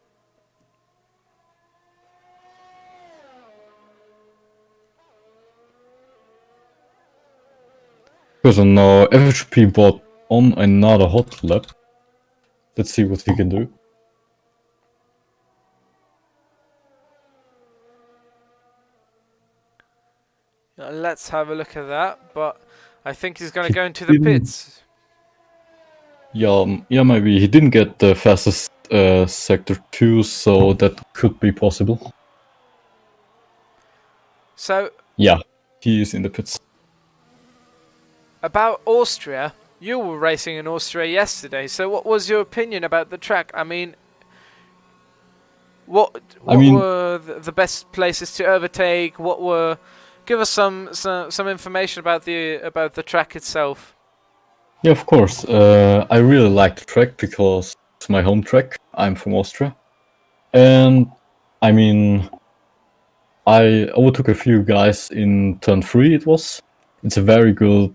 So now FHP bought on another hot lap. Let's see what he can do. Let's have a look at that, but I think he's going to go into the pits. Yeah, maybe he didn't get the fastest sector 2, so that could be possible. So yeah, he is in the pits. About Austria, you were racing in Austria yesterday, so what was your opinion about the track? I mean, what were the best places to overtake? Give us some information about the track itself. Yeah, of course. I really like the track because it's my home track. I'm from Austria, and I mean, I overtook a few guys in turn 3. It's a very good.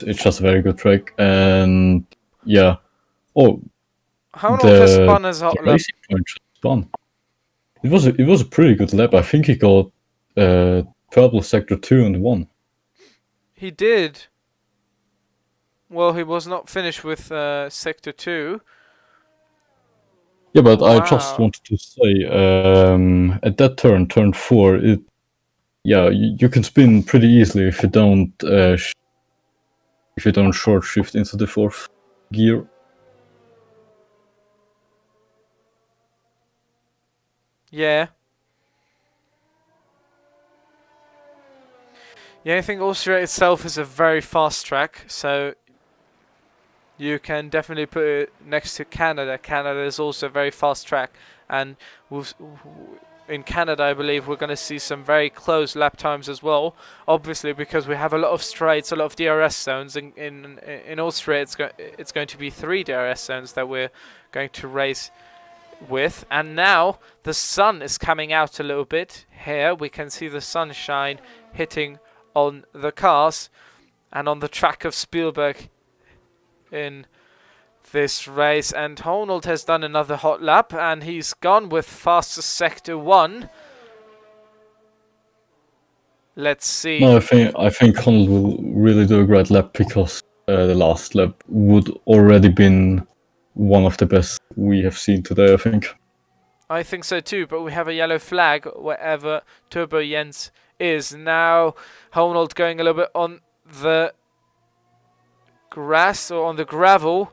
It's just a very good track, and yeah. Oh, how long has spun as hot lap? Racing point spun. It was a pretty good lap. I think he got purple sector 2 and 1. He did. Well, he was not finished with sector 2. Yeah, but wow. I just wanted to say, at that turn 4, you can spin pretty easily if you don't short shift into the 4th gear. Yeah. Yeah, I think Austria itself is a very fast track, so You can definitely put it next to Canada. Canada is also a very fast track, and in Canada, I believe we're going to see some very close lap times as well. Obviously, because we have a lot of straights, a lot of DRS zones. In Austria, it's going to be 3 DRS zones that we're going to race with. And now the sun is coming out a little bit. Here we can see the sunshine hitting on the cars and on the track of Spielberg in this race. And Honnold has done another hot lap, and he's gone with fastest sector 1. Let's see. No, I think Connell will really do a great lap, because the last lap would already been one of the best we have seen today, I think. I think so too, but we have a yellow flag wherever Turbo Jens is. Now Honnold going a little bit on the grass or on the gravel,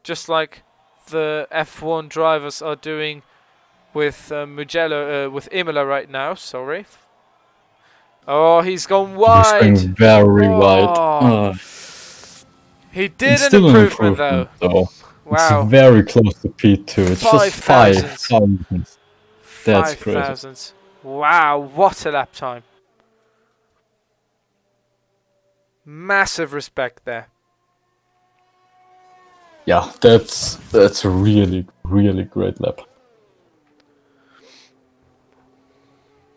just like the F1 drivers are doing with Mugello, with Imola right now. Sorry. Oh, he's gone wide. He's going very wide. He did It's an still improvement though. Wow. It's very close to P2. It's just 5,000. That's 5,000. crazy. Wow, what a lap time. Massive respect there. Yeah, that's a really, really great lap.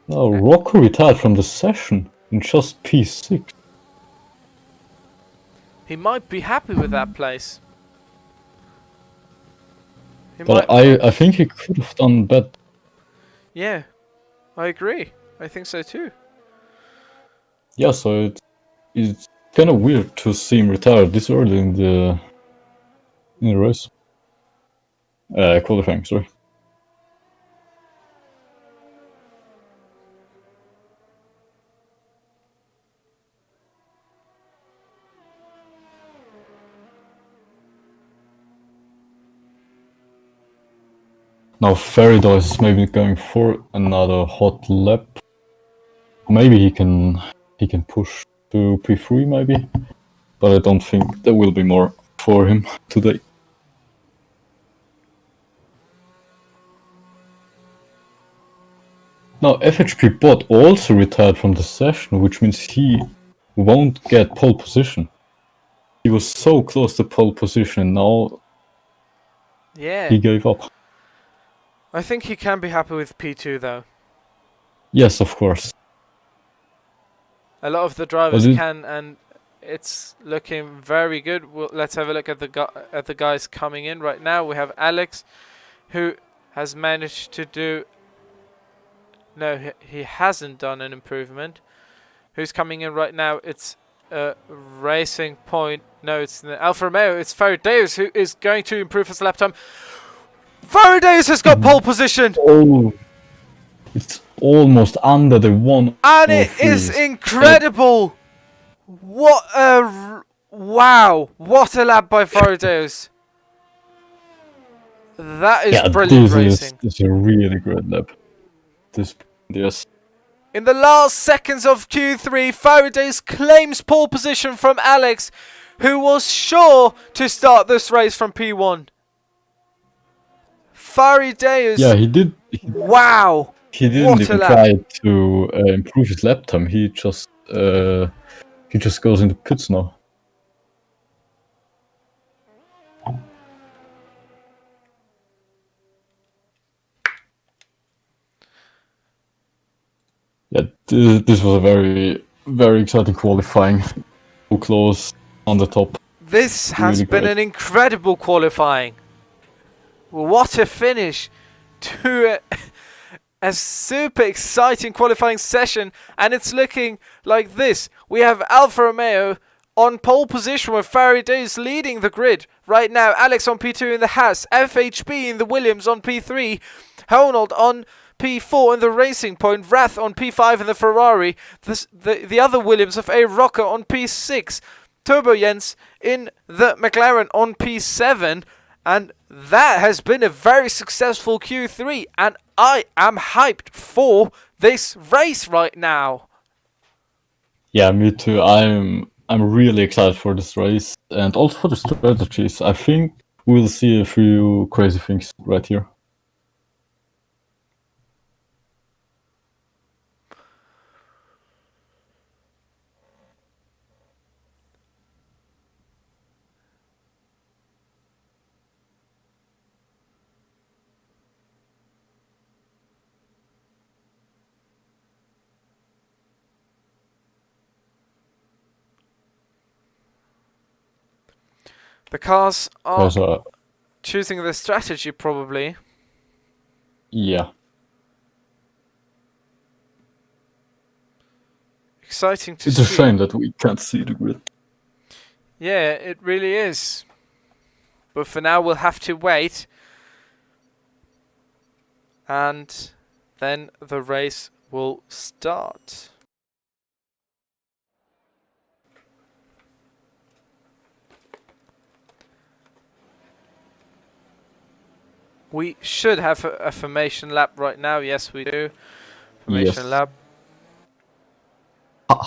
Now, Rocco retired from the session in just P6. He might be happy with that place. But I think he could have done better. Yeah, I agree. I think so too. Yeah, so it's kind of weird to see him retire this early in the race. Qualifying, sorry. Now Faraday is maybe going for another hot lap. Maybe he can push to P3 maybe, but I don't think there will be more for him today. Now FHP Bot also retired from the session, which means he won't get pole position. He was so close to pole position, and now he gave up. I think he can be happy with P2 though. Yes, of course. A lot of the drivers can, and it's looking very good. Let's have a look at the guys coming in right now. We have Alex, who has managed to do. No, he hasn't done an improvement. Who's coming in right now? It's Racing Point. No, it's the Alfa Romeo. It's Faradeus who is going to improve his lap time. Faradeus has got pole position. Oh, it's almost under the 1. And it is incredible. What a wow! What a lap by Faradeus. That is brilliant racing. This is a really great lap. Yes. In the last seconds of Q3, Faradeus claims pole position from Alex, who was sure to start this race from P1. Faradeus. Yeah, he did. Wow. He didn't even try to improve his lap time. He just goes into pits now. Yeah, this was a very, very exciting qualifying. So close on the top. This has been an incredible qualifying. What a finish to a super exciting qualifying session, and it's looking like this. We have Alfa Romeo on pole position with Faradeus leading the grid. Right now, Alex on P2 in the Haas, FHB in the Williams on P3, Honnold on P4 in the Racing Point, Rath on P5 in the Ferrari, the other Williams of A. Rocker on P6, Turbo Jens in the McLaren on P7, and that has been a very successful Q3, and I am hyped for this race right now. Yeah, me too. I'm I'm really excited for this race and also for the strategies. I think we'll see a few crazy things right here. The cars are Because, choosing the strategy probably. yeah, Exciting to it's see. a shame that we can't see the grid. Yeah, it really is. But for now we'll have to wait. And then the race will start. We should have a formation lap right now. Yes, we do. Formation Yes. lap.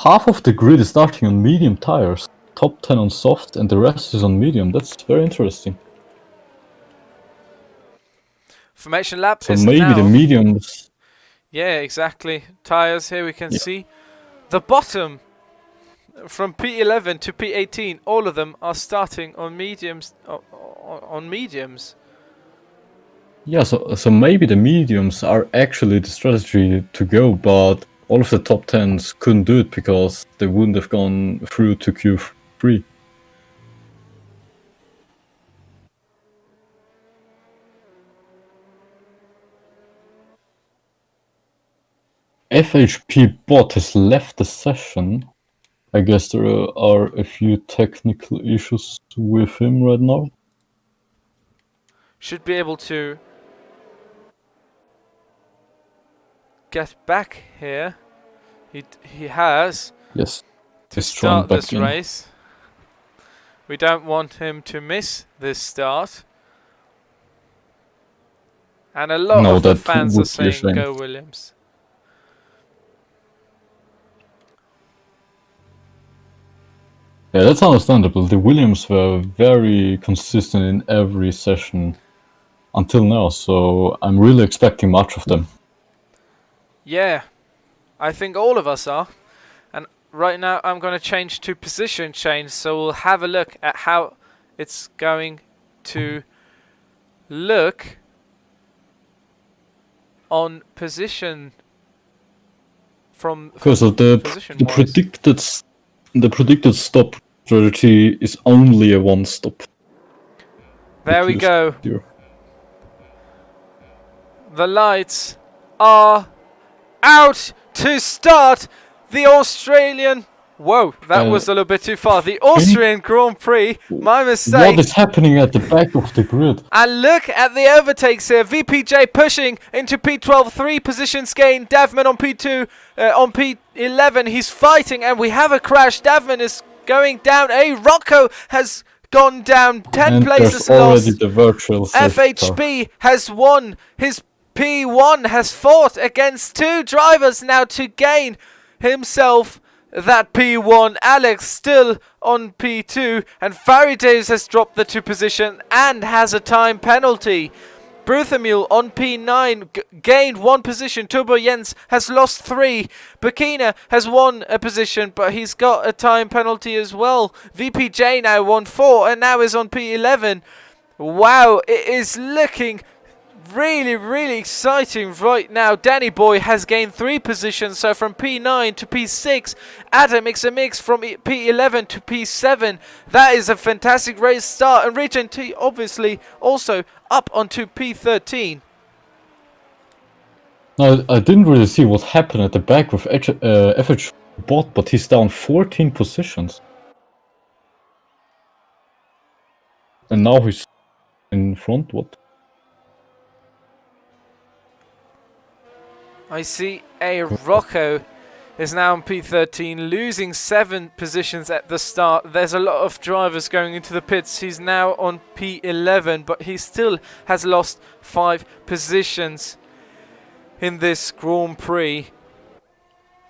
Half of the grid is starting on medium tires, top 10 on soft, and the rest is on medium. That's very interesting. Formation lap So is maybe now. the mediums. Yeah, exactly. Tires here we can see. The bottom from P11 to P18, all of them are starting on mediums. On mediums. Yeah, so maybe the mediums are actually the strategy to go, but all of the top 10s couldn't do it because they wouldn't have gone through to Q3. FHP bot has left the session. I guess there are a few technical issues with him right now. Should be able to get back here. He has Yes, to he's trying start back this in. race. We don't want him to miss this start. And a lot No, of the that fans would are be a saying shame. go Williams. Yeah, that's understandable. The Williams were very consistent in every session until now, so I'm really expecting much of them. Yeah, I think all of us are. And right now I'm going to change to position change, so we'll have a look at how it's going to look on position from Because of position the wise. predicted stop strategy is only a one stop. There we go. The lights are out to start the Australian. Whoa, that was a little bit too far. The Austrian Grand Prix. My mistake. What is happening at the back of the grid? And look at the overtakes here. VPJ pushing into P12, 3 positions gained. Davman on P2, on P11. He's fighting, and we have a crash. Davman is going down. Rocco has gone down. 10 And places there's already lost. the virtual FHB has won. His P1 has fought against 2 drivers now to gain himself that P1. Alex still on P2, and Faradays has dropped the 2 position and has a time penalty. Bruthamule on P9 gained 1 position. Turbo Jens has lost 3. Burkina has won a position, but he's got a time penalty as well. VPJ now won 4 and now is on P11. Wow, it is looking really exciting right now. Danny Boy has gained 3 positions, so from P9 to P6. Adam mix from P11 to P7. That is a fantastic race start, and Regen T obviously also up onto P13. No, I didn't really see what happened at the back with FH bot, but he's down 14 positions. And now he's in front, what? I see a Rocco is now on P13, losing 7 positions at the start. There's a lot of drivers going into the pits. He's now on P11, but he still has lost 5 positions in this Grand Prix.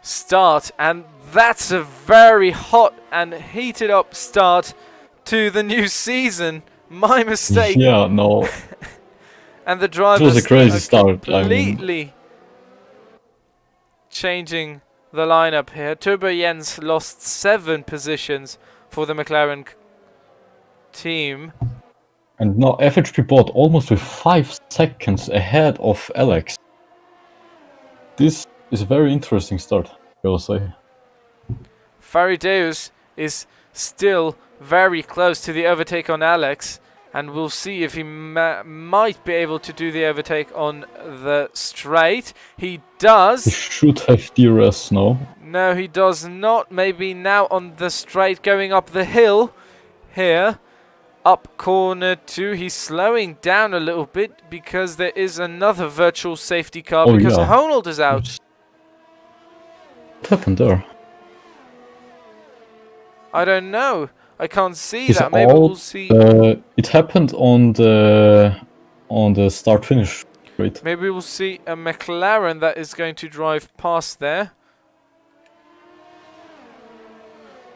start, and that's a very hot and heated up start to the new season. My mistake. Yeah, no, And the it drivers was a crazy are start. I mean, completely changing the lineup here. Turbo Jens lost 7 positions for the McLaren team. and now FHP bought almost with 5 seconds ahead of Alex. This is a very interesting start, I will say. Farideus is still very close to the overtake on Alex, and we'll see if he might be able to do the overtake on the straight. He He does. should have DRS now. No, he does not. Maybe now on the straight going up the hill here. Up corner 2. He's slowing down a little bit because there is another virtual safety car Oh, because yeah. Honnold is out. What happened there? I don't know. I can't see He's that. Maybe out. we'll see. It happened on the start finish. Great. Maybe we'll see a McLaren that is going to drive past there.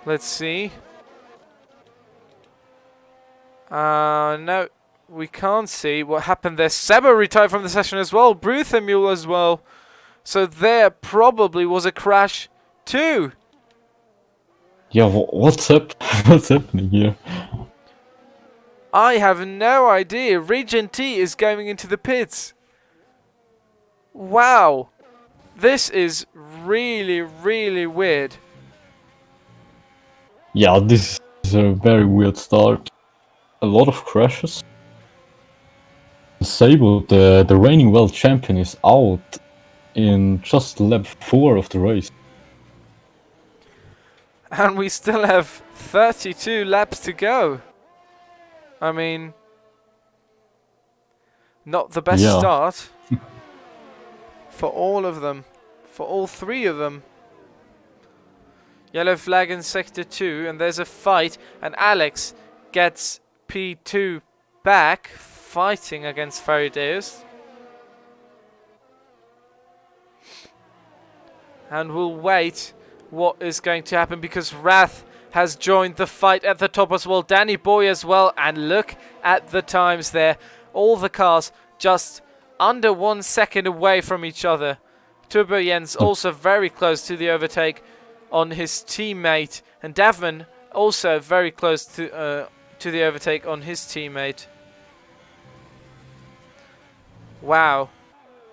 Let's see. No, we can't see what happened there. Seba retired from the session as well. Bruthamule as well. So there probably was a crash too. Yeah, what's up? What's happening here? I have no idea. Region T is going into the pits. Wow. This is really, really weird. Yeah, this is a very weird start. A lot of crashes. Sable, the reigning world champion, is out in just lap 4 of the race. And we still have 32 laps to go. I mean, not the best Yeah. start for all of them. For all 3 of them. Yellow flag in sector 2, and there's a fight, and Alex gets P2 back, fighting against Farideus. And we'll wait what is going to happen because Wrath has joined the fight at the top as well. Danny Boy as well, and look at the times there. All the cars just under 1 second away from each other. Turbo Jens also very close to the overtake on his teammate, and Davman also very close to the overtake on his teammate. Wow.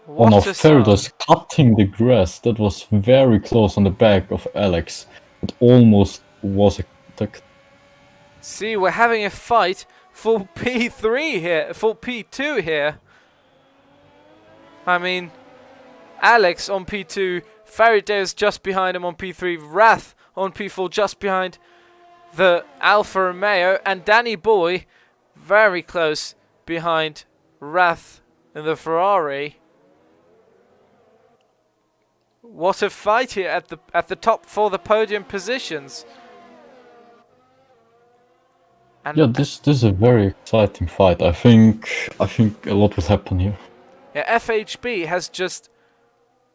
Oh no, What a start. Faradas cutting the grass. That was very close on the back of Alex. It almost was a contact. See, we're having a fight for P3 here, for P2 here. I mean, Alex on P2, Farideus just behind him on P3, Wrath on P4 just behind the Alfa Romeo, and Danny Boy very close behind Wrath in the Ferrari. What a fight here at the top for the podium positions. And Yeah, this is a very exciting fight. I think a lot will happen here. yeah, FHB has just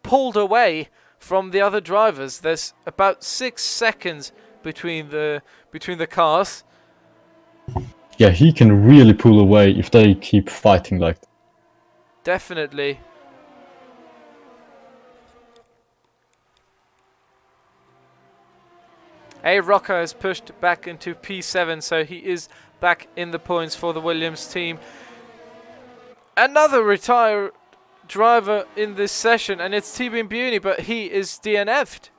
pulled away from the other drivers. There's about 6 seconds between the cars. Yeah, he can really pull away if they keep fighting like that. Definitely. A Rocco is pushed back into P7, so he is back in the points for the Williams team. Another retired driver in this session, and it's T-Beam Beauty, but he is DNF'd.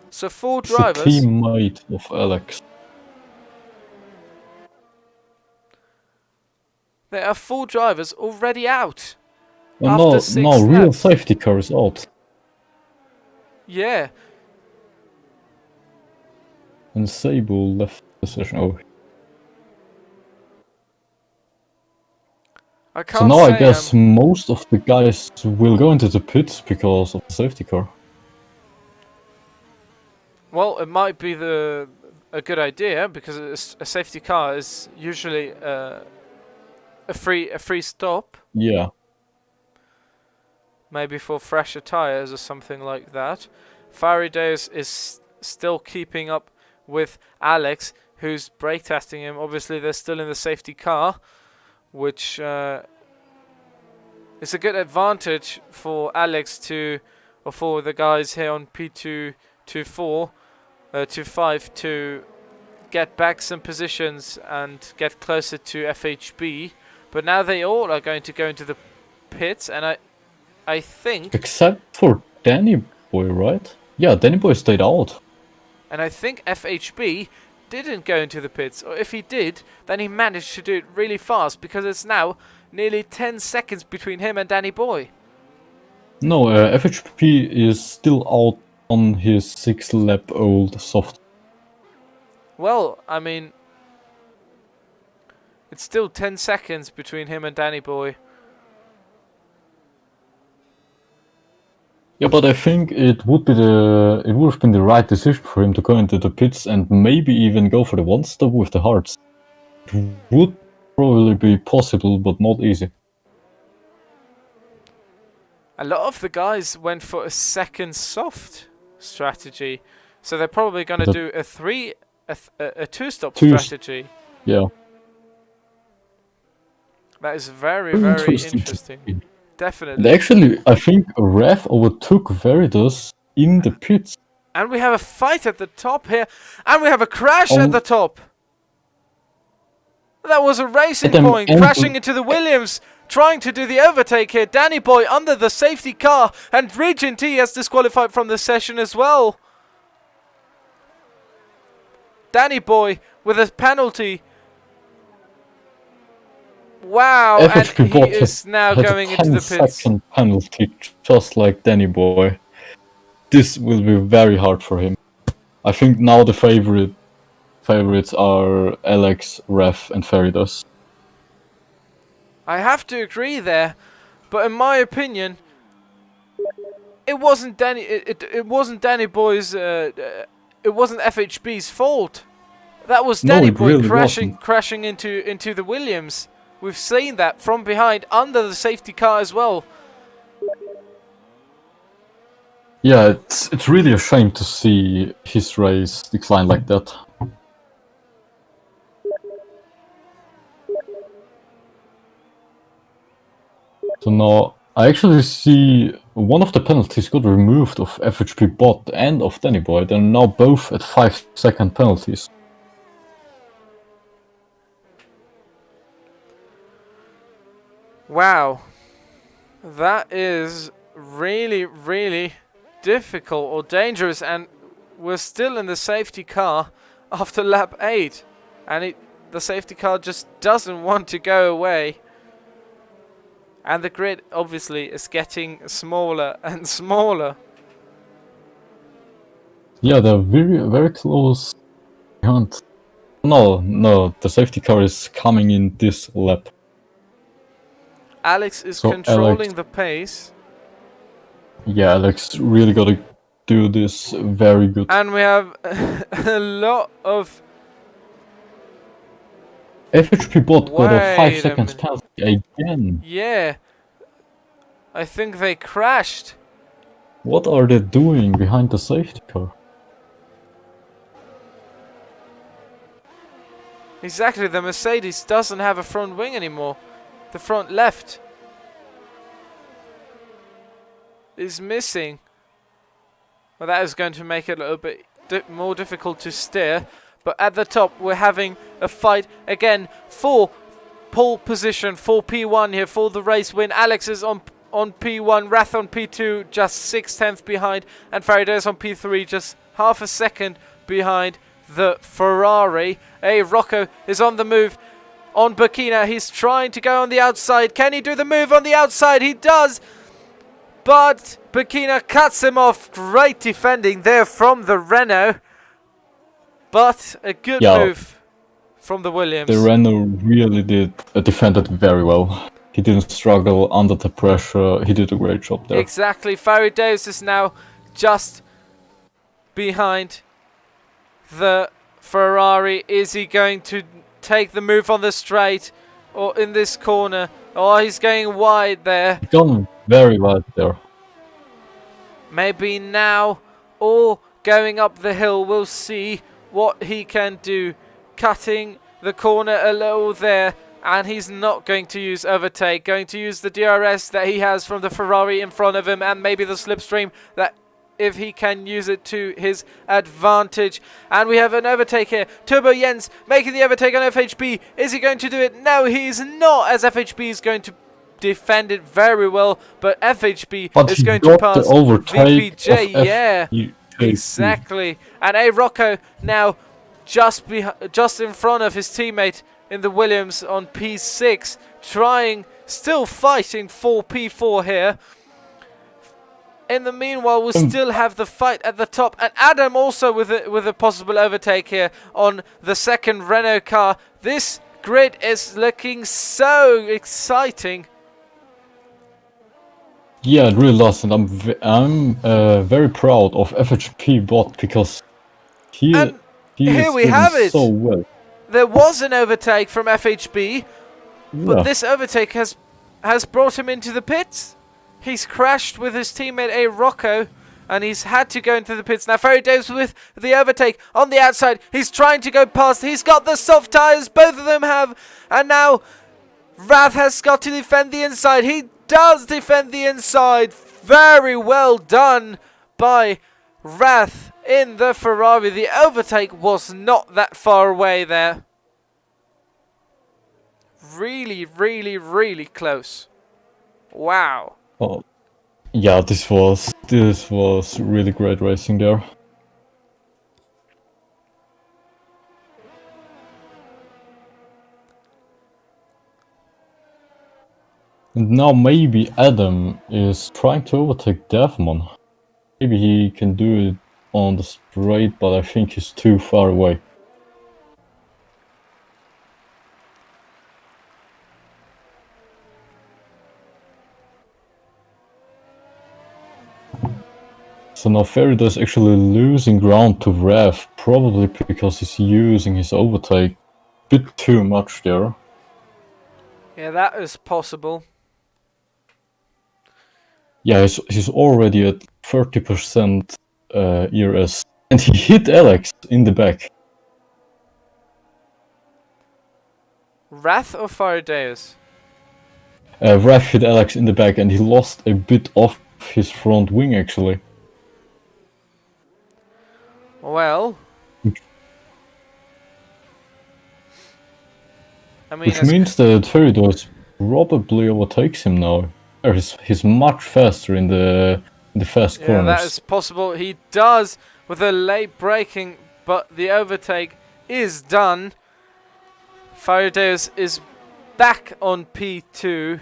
So 4 It's a drivers. teammate of Alex. There are 4 drivers already out. Oh, After no, 6 no, real laps. safety car is out. Yeah. And Sable left the session. Oh, I can't so now I say, guess most of the guys will go into the pits because of the safety car. well, it might be a good idea because a safety car is usually a free stop. Yeah. maybe for fresher tyres or something like that. Faraday is still keeping up with Alex, who's brake testing him. Obviously, they're still in the safety car, which is a good advantage for Alex or for the guys here on P2, 2-4, 2-5 to get back some positions and get closer to FHB. But now they all are going to go into the pits, and I think... Except for Danny Boy, right? Yeah, Danny Boy stayed out. And I think FHB didn't go into the pits, or if he did, then he managed to do it really fast, because it's now nearly 10 seconds between him and Danny Boy. No, FHP is still out on his 6-lap-old soft. Well, I mean, it's still 10 seconds between him and Danny Boy. Yeah, but I think it would have been the right decision for him to go into the pits and maybe even go for the one stop with the hards. It would probably be possible, but not easy. A lot of the guys went for a second soft strategy, so they're probably going to do a two-stop strategy. Yeah. That is very, very interesting. Definitely. And actually, I think Ref overtook Veritas in the pits. And we have a fight at the top here, and we have a crash at the top. That was a racing point, crashing into the Williams, trying to do the overtake here. Danny Boy under the safety car, and Region T has disqualified from the session as well. Danny Boy with a penalty. Wow, FHP and he is now going into the pits. 10-second penalty, just like Danny Boy. This will be very hard for him. I think now the favorites are Alex, Ref, and Feridas. I have to agree there, but in my opinion, it wasn't Danny. It wasn't Danny Boy's. It wasn't FHB's fault. That was Danny Boy really crashing into the Williams. We've seen that from behind, under the safety car as well. Yeah, it's really a shame to see his race decline like that. So now, I actually see one of the penalties got removed of FHP Bot and of Danny Boy. They're now both at 5-second penalties. Wow, that is really, really difficult or dangerous, and we're still in the safety car after lap 8, and the safety car just doesn't want to go away, and the grid obviously is getting smaller and smaller. Yeah, they're very, very close behind. No, the safety car is coming in this lap. Alex is controlling the pace. Yeah, Alex really gotta do this very good. And we have a lot of... FHP Bot got a 5-second penalty again. Yeah. I think they crashed. What are they doing behind the safety car? Exactly, the Mercedes doesn't have a front wing anymore. The front left is missing. Well, that is going to make it a little bit more difficult to steer. But at the top, we're having a fight again for pole position, for P1 here, for the race win. Alex is on P1, Rath on P2, just 6/10 behind. And Faraday is on P3, just half a second behind the Ferrari. Hey, Rocco is on the move. On Burkina, he's trying to go on the outside. Can he do the move on the outside? He does. But Burkina cuts him off. Great defending there from the Renault. But a good move from the Williams. The Renault really defended very well. He didn't struggle under the pressure. He did a great job there. Exactly. Faraday is now just behind the Ferrari. Is he going to take the move on the straight or in this corner? Oh, he's going wide there. very wide there. Maybe now, or going up the hill, we'll see what he can do. Cutting the corner a little there, and he's not going to use overtake. Going to use the DRS that he has from the Ferrari in front of him, and maybe the slipstream that if he can use it to his advantage. And we have an overtake here. Turbo Jens making the overtake on FHB. Is he going to do it? No, he is not, as FHB is going to defend it very well, but FHB But is he going to got pass the overtake VPJ. of Yeah, FHB. exactly. And A Rocco now just in front of his teammate in the Williams on P6, still fighting for P4 here. In the meanwhile, we'll still have the fight at the top, and Adam also with a possible overtake here on the second Renault car. This grid is looking so exciting. Yeah, it really does, and I'm very proud of FHP bot because he And is here we doing have it. so well. There was an overtake from FHB, but Yeah. this overtake has brought him into the pits. He's crashed with his teammate A Rocco, and he's had to go into the pits. Now Ferry Davis with the overtake on the outside. He's trying to go past. He's got the soft tyres. Both of them have. And now Rath has got to defend the inside. He does defend the inside. Very well done by Rath in the Ferrari. The overtake was not that far away there. Really, really, really close. Wow. Oh, yeah, this was really great racing there. And now maybe Adam is trying to overtake Devmon. Maybe he can do it on the straight, but I think he's too far away. So now Ferida is actually losing ground to Rev, probably because he's using his overtake a bit too much there. Yeah, that is possible. Yeah, he's already at 30% ERS, and he hit Alex in the back. Wrath or Faradeus? Rev hit Alex in the back, and he lost a bit off his front wing actually. Well, I mean, Which means that Feridos probably overtakes him now. He's much faster in the fast yeah, corners. that is possible. He does with a late braking, but the overtake is done. Faradeus is back on P2.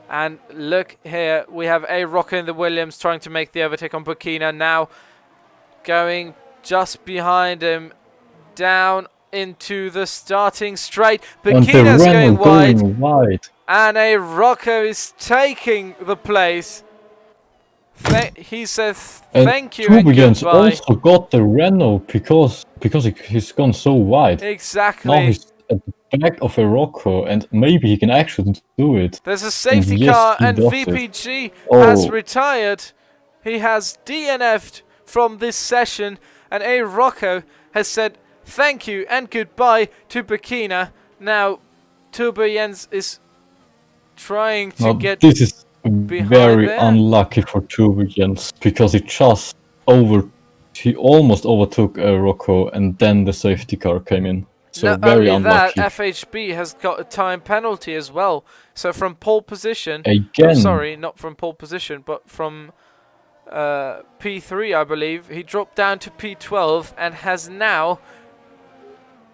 And look here, we have A Rocker in the Williams trying to make the overtake on Burkina now. Going just behind him, down into the starting straight. Burkina's going wide, and A Rocco is taking the place. He says thank you and goodbye. Also got the Renault because he's gone so wide. Exactly. Now he's at the back of a Rocco, and maybe he can actually do it. There's a safety car, and VPG has retired. He has DNF'd from this session, and A Rocco has said thank you and goodbye to Burkina. Now Turbo Jens is trying to get this is very there. unlucky for Turbo Jens because he almost overtook A Rocco, and then the safety car came in. So Not very only unlucky. that, FHB has got a time penalty as well. So from pole position, Again. sorry, not from pole position, but from P3, I believe, he dropped down to P12 and has now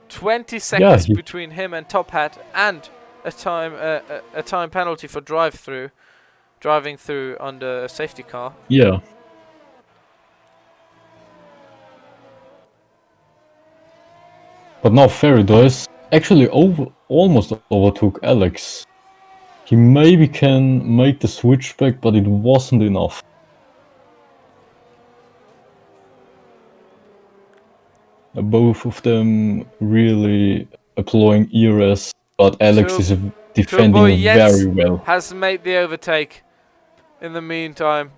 20 seconds between him and Top Hat, and a time penalty for driving through under a safety car. Yeah. But now Feridois actually almost overtook Alex. He maybe can make the switchback, but it wasn't enough. Both of them really applying ERS, but Alex is defending Jens very well. has made the overtake in the meantime.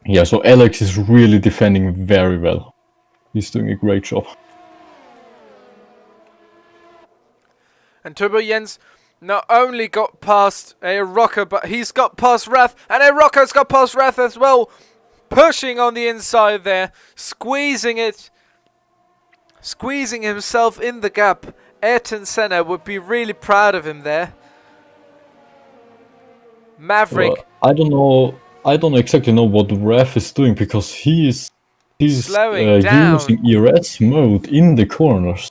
Yeah, so Alex is really defending very well. He's doing a great job. And Turbo Jens not only got past a Rocker, but he's got past Wrath, and a Rocker's got past Wrath as well. Pushing on the inside there, squeezing himself in the gap. Ayrton Senna would be really proud of him there. Maverick. Well, I don't exactly know what Ref is doing because he's slowing down. using ERS mode in the corners.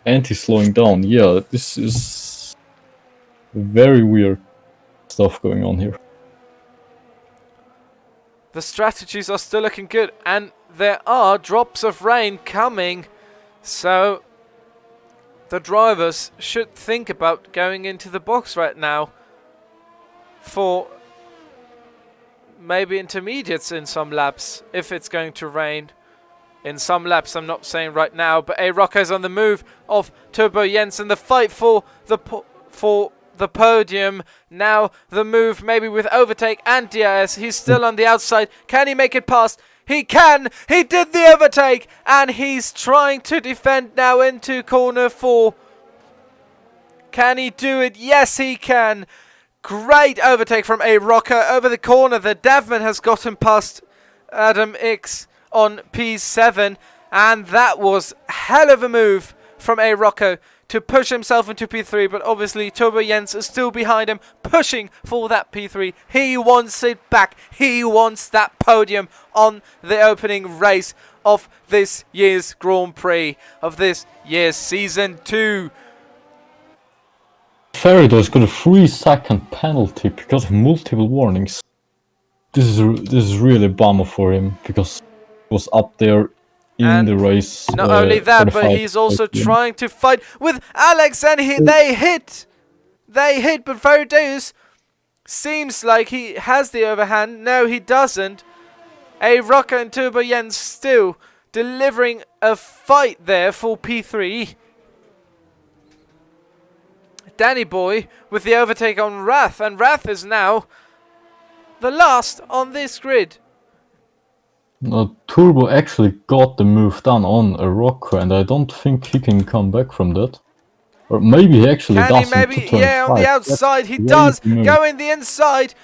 And he's slowing down. Yeah, this is very weird stuff going on here. The strategies are still looking good, and there are drops of rain coming, so the drivers should think about going into the box right now for maybe intermediates in some laps if it's going to rain. In some laps, I'm not saying right now, but A Rocco's on the move of Turbo Jens in the fight for the podium. Now the move maybe with overtake and DRS. He's still on the outside. Can he make it past? He can! He did the overtake! And he's trying to defend now into corner 4. Can he do it? Yes, he can. Great overtake from A Rocker over the corner. The Davman has gotten past Adam X on P7, and that was hell of a move from A Rocco to push himself into P3, but obviously Turbo Jens is still behind him, pushing for that P3. He wants it back. He wants that podium on the opening race of this year's Grand Prix, of this year's Season 2. Farado's got a 3-second penalty because of multiple warnings. This is really a bummer for him because he was up there in and the race. Not only that, but he's also trying to fight with Alex, and they hit, but Farado's seems like he has the overhand. No, he doesn't. A Rocker and Turbo Jens still delivering a fight there for P3. Danny Boy with the overtake on Wrath, and Wrath is now the last on this grid. No, Turbo actually got the move done on a Rocker, and I don't think he can come back from that. Or maybe he actually does. Maybe, yeah, on the outside. He does go in the inside.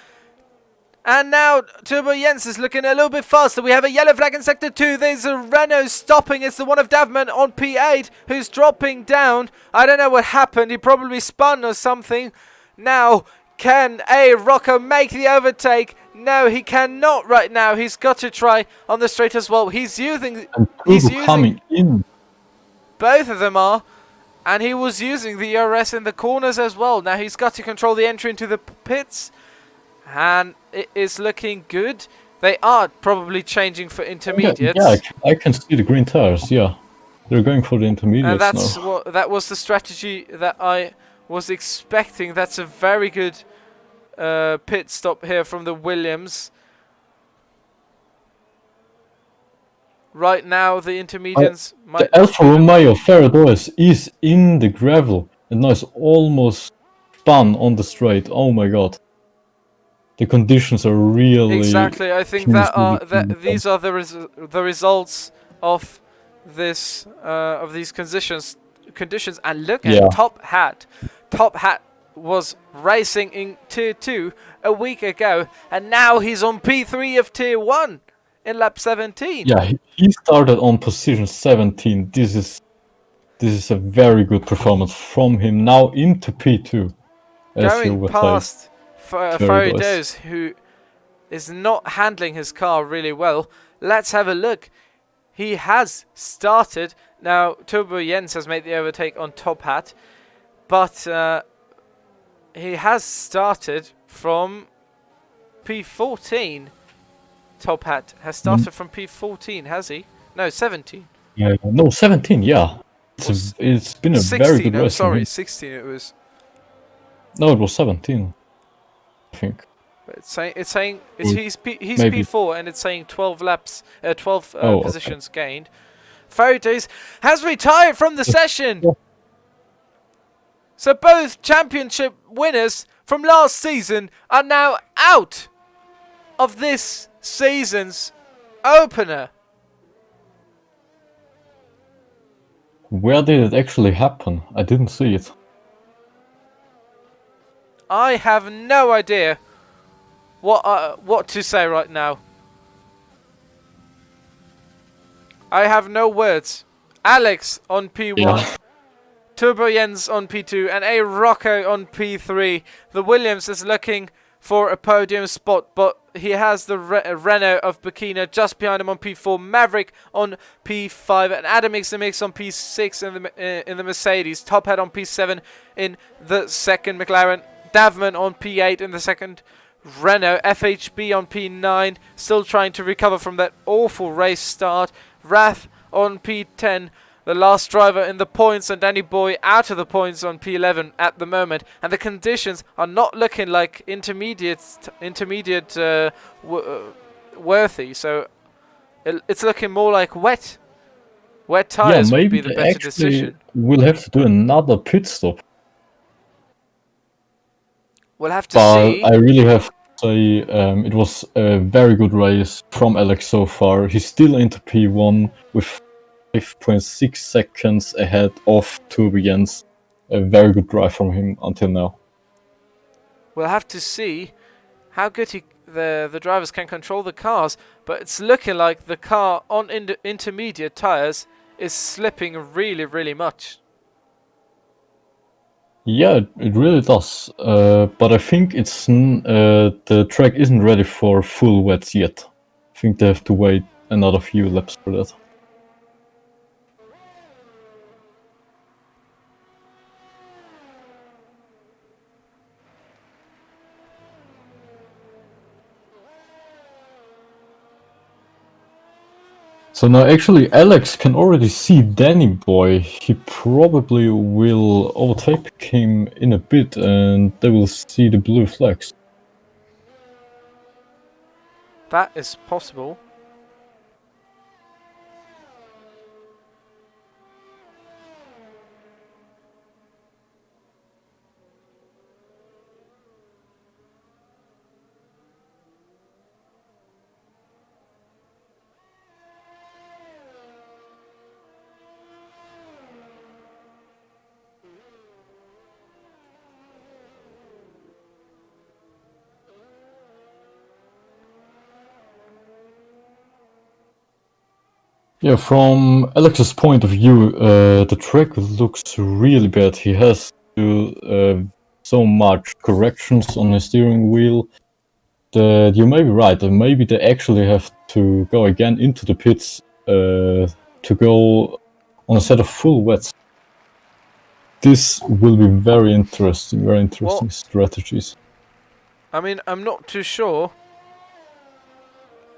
And now Turbo Jens is looking a little bit faster. We have a yellow flag in Sector 2. There's a Renault stopping. It's the one of Davman on P8 who's dropping down. I don't know what happened. He probably spun or something. Now, can A Rocco make the overtake? No, he cannot right now. He's got to try on the straight as well. He's using coming in. Both of them are. And he was using the ERS in the corners as well. Now he's got to control the entry into the pits. And it is looking good. They are probably changing for intermediates. Yeah, I can see the green tires. Yeah, they're going for the intermediates now. That was the strategy that I was expecting. That's a very good pit stop here from the Williams. Right now, the intermediates might... The Alfa Romeo Faradois is in the gravel, and now it's almost spun on the straight. Oh my god. The conditions are really... Exactly, I think these are the results of this of these conditions. And look at Top Hat. Top Hat was racing in Tier 2 a week ago, and now he's on P3 of Tier 1 in lap 17. Yeah, he started on position 17. This is a very good performance from him now into P2. Going past Farado's, who is not handling his car really well. Let's have a look. He has started. Now, Turbo Jens has made the overtake on Top Hat, but he has started from P14. Top Hat has started from P14, has he? No, 17. Yeah, no, 17, yeah. It's been a 16, very good race. Sorry, 16 it was. No, it was 17. I think. But he's P4 and it's saying 12 laps, 12 positions gained. Farado's has retired from the session. So both championship winners from last season are now out of this season's opener. Where did it actually happen? I didn't see it. I have no idea what to say right now. I have no words. Alex on P1, Yeah. Turbo Jens on P2, and A Rocco on P3. The Williams is looking for a podium spot, but he has the Renault of Burkina just behind him on P4, Maverick on P5, and Adam Mix on P6 in the Mercedes, Top Hat on P7 in the second McLaren, Davman on P8 in the second Renault, FHB on P9, still trying to recover from that awful race start, Rath on P10, the last driver in the points, and Danny Boy out of the points on P11 at the moment. And the conditions are not looking like intermediate worthy. So it's looking more like wet. Wet tires would be the better decision. We'll have to do another pit stop. We'll have to see. I really have to say it was a very good race from Alex so far. He's still into P1 with 5.6 seconds ahead of Turbo Jens. A very good drive from him until now. We'll have to see how good the drivers can control the cars, but it's looking like the car on intermediate tires is slipping really, really much. Yeah, it really does. But I think it's the track isn't ready for full wets yet. I think they have to wait another few laps for that. So now actually Alex can already see Danny Boy. He probably will overtake him in a bit and they will see the blue flags. That is possible. Yeah, from Alex's point of view, the track looks really bad. He has to do so much corrections on his steering wheel that you may be right. That maybe they actually have to go again into the pits to go on a set of full wets. This will be very interesting strategies. I mean, I'm not too sure.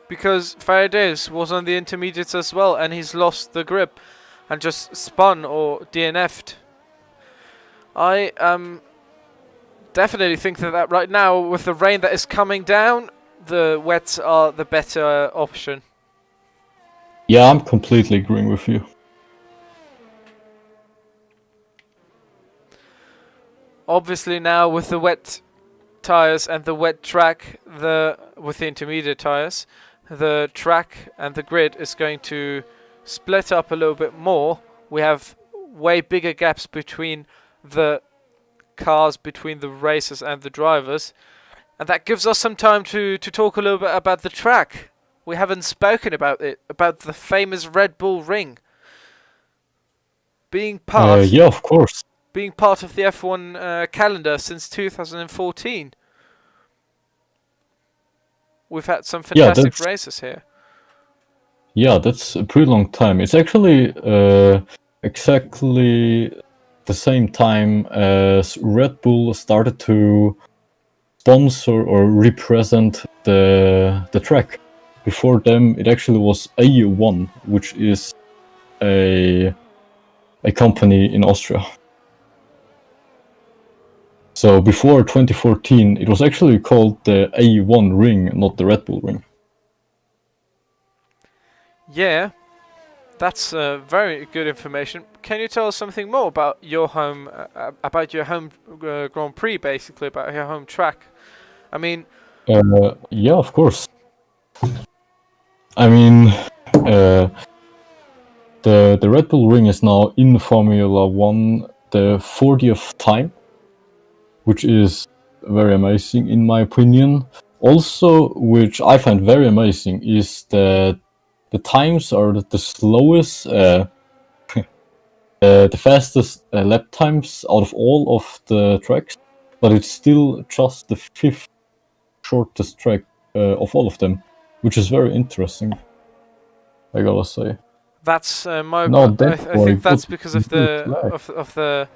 Because Faraday's was on the intermediates as well, and he's lost the grip and just spun or DNF'd. I definitely think that right now, with the rain that is coming down, the wets are the better option. Yeah, I'm completely agreeing with you. Obviously now with the wet tires and the wet track, with the intermediate tires, the track and the grid is going to split up a little bit more. We have way bigger gaps between the cars, between the racers and the drivers, and that gives us some time to talk a little bit about the track. We haven't spoken about it, about the famous Red Bull Ring being part Yeah, of course. being part of the F1 calendar since 2014. We've had some fantastic races here. Yeah, that's a pretty long time. It's actually exactly the same time as Red Bull started to sponsor or represent the track. Before them, it actually was A1, which is a company in Austria. So before 2014, it was actually called the A1 Ring, not the Red Bull Ring. Yeah, That's very good information. Can you tell us something more about your home Grand Prix, basically about your home track? I mean, Yeah, of course. I mean, the Red Bull Ring is now in Formula One the 40th time, which is very amazing in my opinion. Also, which I find very amazing, is that the times are the slowest, the fastest lap times out of all of the tracks, but it's still just the fifth shortest track of all of them, which is very interesting, I gotta say. that's Now that's I why I think got that's because of good the flag.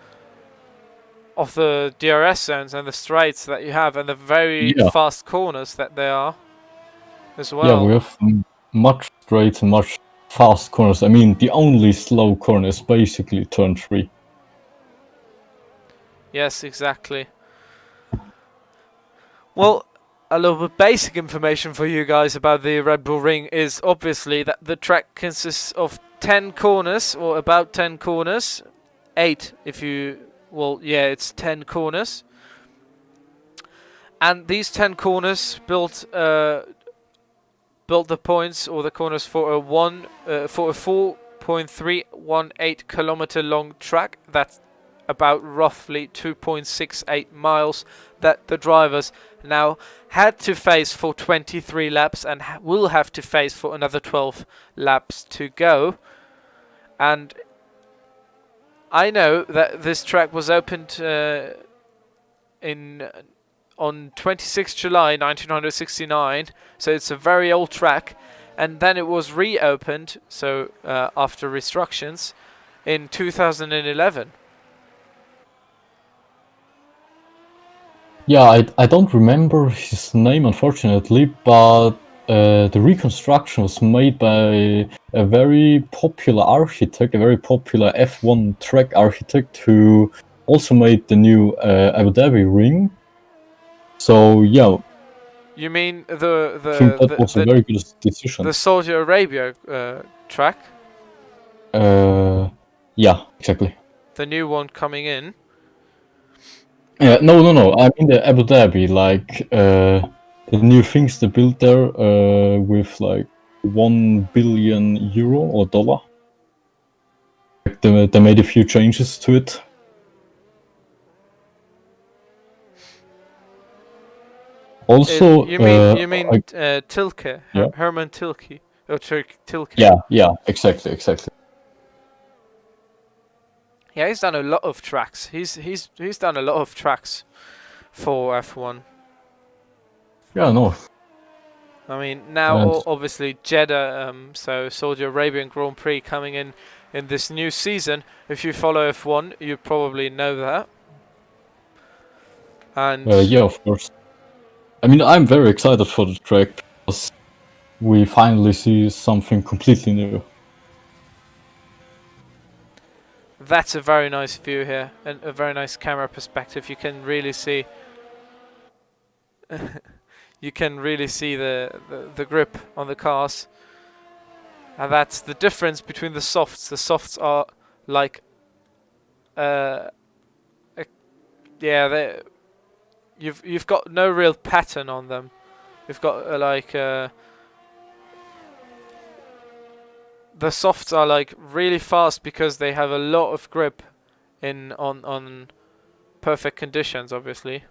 of the DRS zones and the straights that you have, and the very Yeah, fast corners that they are as yeah, we well. have much straight and much fast corners. I mean, the only slow corner is basically turn 3. Yes, exactly. Well, a little bit basic information for you guys about the Red Bull Ring is obviously that the track consists of 10 corners, or about 10 corners. 8 if you... Well, yeah, it's 10 corners. And these 10 corners built the points or the corners for a 4.318 kilometer long track. That's about roughly 2.68 miles that the drivers now had to face for 23 laps and will have to face for another 12 laps to go. And I know that this track was opened on 26 July 1969, so it's a very old track, and then it was reopened, so after restrictions, in 2011. Yeah, I don't remember his name unfortunately, but the reconstruction was made by a very popular architect, a very popular F1 track architect who also made the new Abu Dhabi ring. So yeah, You mean I think that was a very good decision. the Saudi Arabia track, Yeah, exactly. the new one coming in? No. I mean the Abu Dhabi, like the new things they built there with like 1 billion euro or dollar. Like they made a few changes to it. Also, You mean Tilke, yeah, Herman Tilke, or Tilke? yeah, exactly. Yeah, he's done a lot of tracks. He's done a lot of tracks for F1. Yeah, no, I mean, now and obviously Jeddah, so Saudi Arabian Grand Prix coming in this new season. If you follow F1, you probably know that. And yeah, of course. I mean, I'm very excited for the track because we finally see something completely new. that's a very nice view here, and a very nice camera perspective. You can really see. You can really see the grip on the cars, and that's the difference between the softs. The softs are like, yeah, you've got no real pattern on them. You've got the softs are like really fast because they have a lot of grip on perfect conditions, obviously.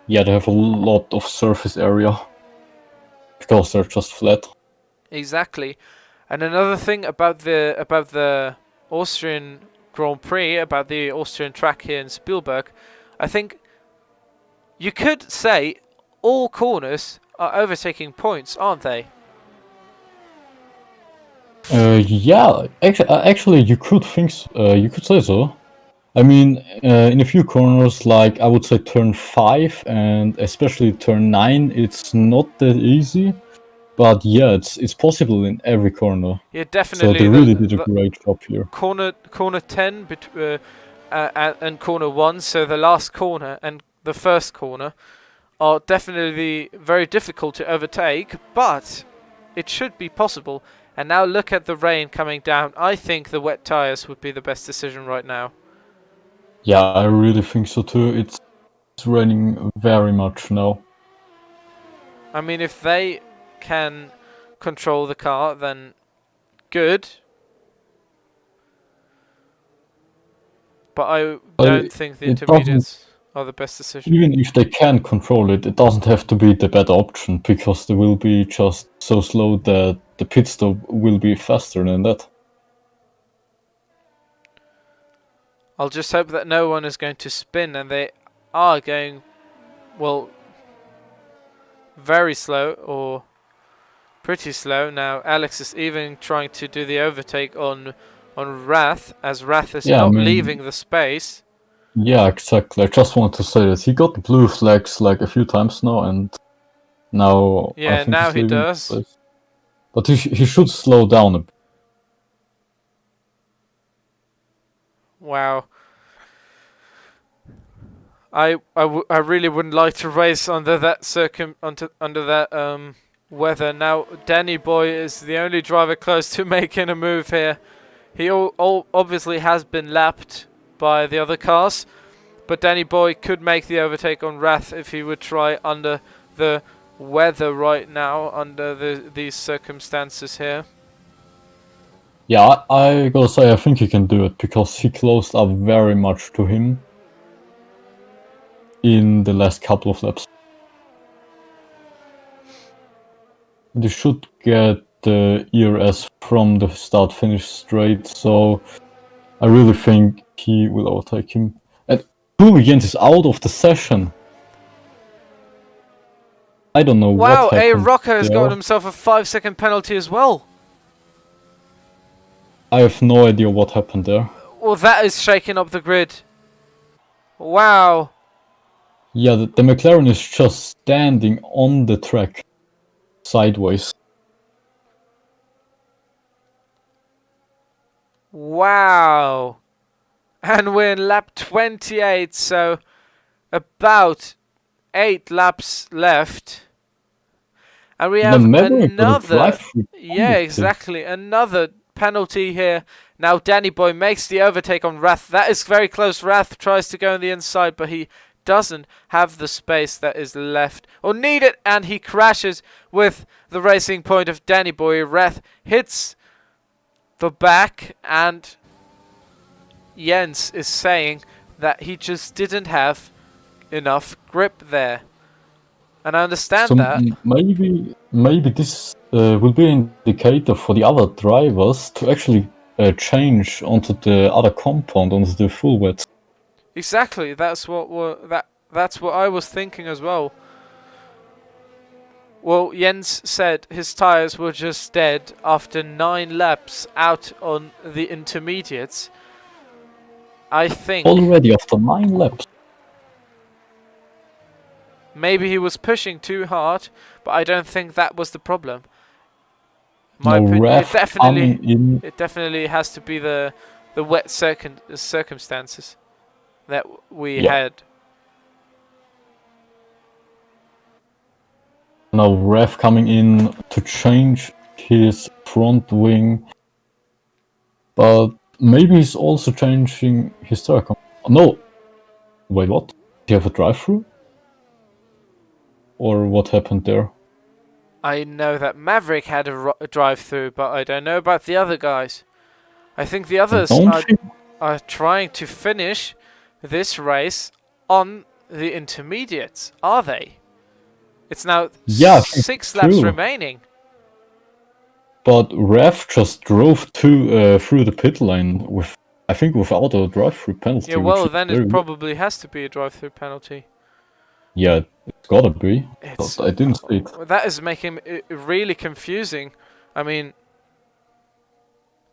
Yeah, they have a lot of surface area because they're just flat. Exactly. And another thing about the Austrian Grand Prix, about the Austrian track here in Spielberg, I think you could say all corners are overtaking points, aren't they? Yeah, actually, you could you could say so. I mean, in a few corners, like I would say turn 5 and especially turn 9, it's not that easy. But yeah, it's possible in every corner. Yeah, So definitely they really did a great job here. corner 10 and corner 1, so the last corner and the first corner are definitely very difficult to overtake, but it should be possible. And now look at the rain coming down. I think the wet tyres would be the best decision right now. Yeah, I really think so too. It's raining very much now. I mean, if they can control the car, then good. But I don't think the It doesn't, intermediates are the best decision. even if they can control it, it doesn't have to be the better option because they will be just so slow that the pit stop will be faster than that. I'll just hope that no one is going to spin, and they are going, well, very slow or pretty slow. Now Alex is even trying to do the overtake on Wrath, as Wrath is not leaving the space. Yeah, exactly. I just wanted to say that he got the blue flags like a few times now, and now I think now he's he leaving the does. space. But he should slow down a bit. Wow. I really wouldn't like to race under that weather. Now Danny Boy is the only driver close to making a move here. He obviously has been lapped by the other cars, but Danny Boy could make the overtake on Wrath if he would try under the weather right now, under these circumstances here. Yeah, I gotta say, I think he can do it because he closed up very much to him in the last couple of laps. They should get the ERS from the start-finish straight, so I really think he will overtake him. And Jens is out of the session. I don't know what happened. Wow, A Rocker has got himself a 5-second penalty as well. I have no idea what happened there. Well, that is shaking up the grid. Wow. Yeah, the McLaren is just standing on the track, sideways. Wow. And we're in lap 28, so about 8 laps left. And we have another... Yeah, exactly. Another penalty here. Now Danny Boy makes the overtake on Wrath. That is very close. Wrath tries to go on the inside, but he doesn't have the space that is left or needed, and he crashes with the racing point of Danny Boy. Wrath hits the back, and Jens is saying that he just didn't have enough grip there. And I understand that. Maybe this will be an indicator for the other drivers to actually change onto the other compound, onto the full wet. Exactly. That's what I was thinking as well. Well, Jens said his tires were just dead after 9 laps out on the intermediates. I think already after 9 laps. Maybe he was pushing too hard, but I don't think that was the problem. My opinion, it definitely has to be the wet circumstances that we had. Now Ref coming in to change his front wing, but maybe he's also changing his tire. No, wait, what? Do you have a drive-through? Or what happened there? I know that Maverick had a drive-through, but I don't know about the other guys. I think the others are trying to finish this race on the intermediates, are they? It's now 6 laps remaining. But Ref just drove through the pit lane with, I think, without a drive-through penalty. Yeah, well, then it probably has to be a drive-through penalty. Yeah, it's gotta be. But I didn't see it. That is making it really confusing. I mean,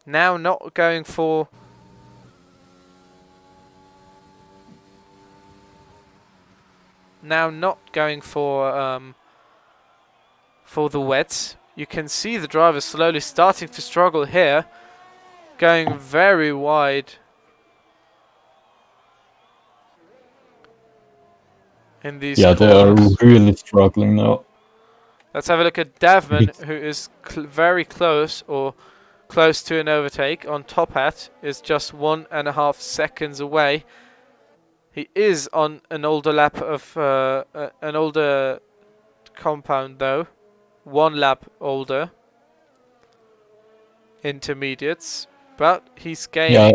now not going for... Now not going for the wets. You can see the driver slowly starting to struggle here, going very wide in these corners. They are really struggling now. Let's have a look at Davman, who is very close, or close to an overtake. On Top Hat is just 1.5 seconds away. He is on an older lap of an older compound though, 1 lap older. Intermediates, but he's gaining. Yeah,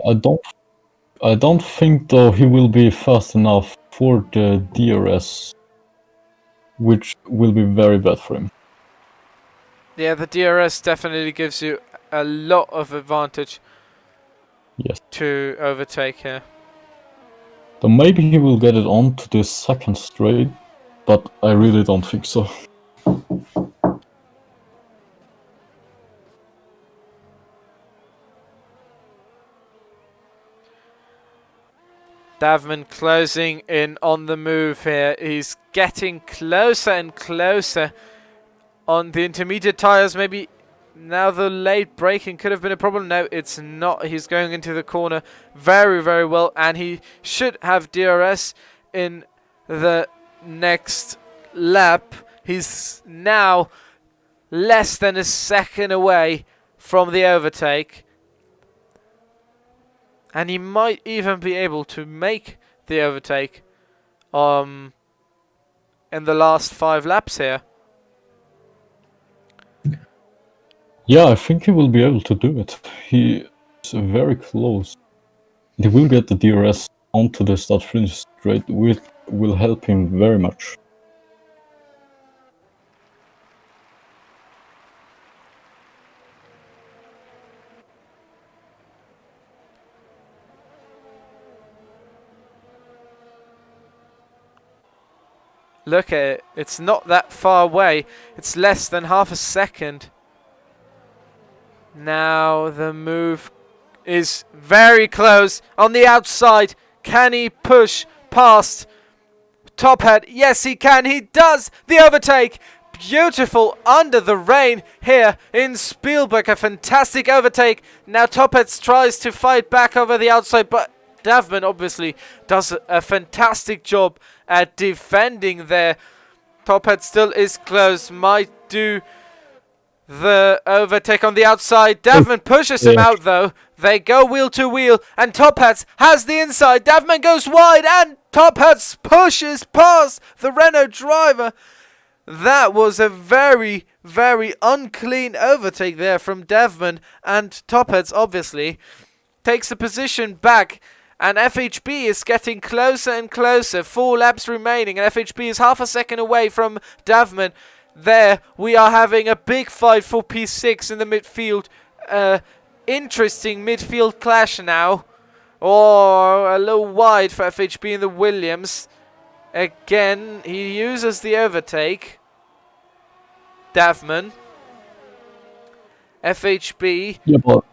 I don't think though he will be fast enough for the DRS, which will be very bad for him. Yeah, the DRS definitely gives you a lot of advantage. Yes. To overtake here. So maybe he will get it on to the second straight, but I really don't think so. Davman closing in on the move here. He's getting closer and closer on the intermediate tyres. Maybe now the late braking could have been a problem. No, it's not. He's going into the corner very, very well, and he should have DRS in the next lap. He's now less than a second away from the overtake. And he might even be able to make the overtake in the last 5 laps here. Yeah, I think he will be able to do it. He is very close. He will get the DRS onto the start-finish straight, which will help him very much. Look at it. It's not that far away. It's less than half a second. Now the move is very close. On the outside. Can he push past Top Hat? Yes, he can. He does. The overtake. Beautiful under the rain here in Spielberg. A fantastic overtake. Now Top Hat tries to fight back over the outside, but Davman obviously does a fantastic job at defending there. Top Hat still is close. Might do the overtake on the outside. Davman pushes him out though. They go wheel to wheel, and Top Hat has the inside. Davman goes wide, and Top Hat pushes past the Renault driver. That was a very, very unclean overtake there from Davman, and Top Hat obviously takes the position back. And FHB is getting closer and closer. 4 laps remaining, and FHB is half a second away from Davman. There, we are having a big fight for P6 in the midfield. Interesting midfield clash now. Or a little wide for FHB in the Williams. Again, he uses the overtake. Davman. FHB. Yeah, but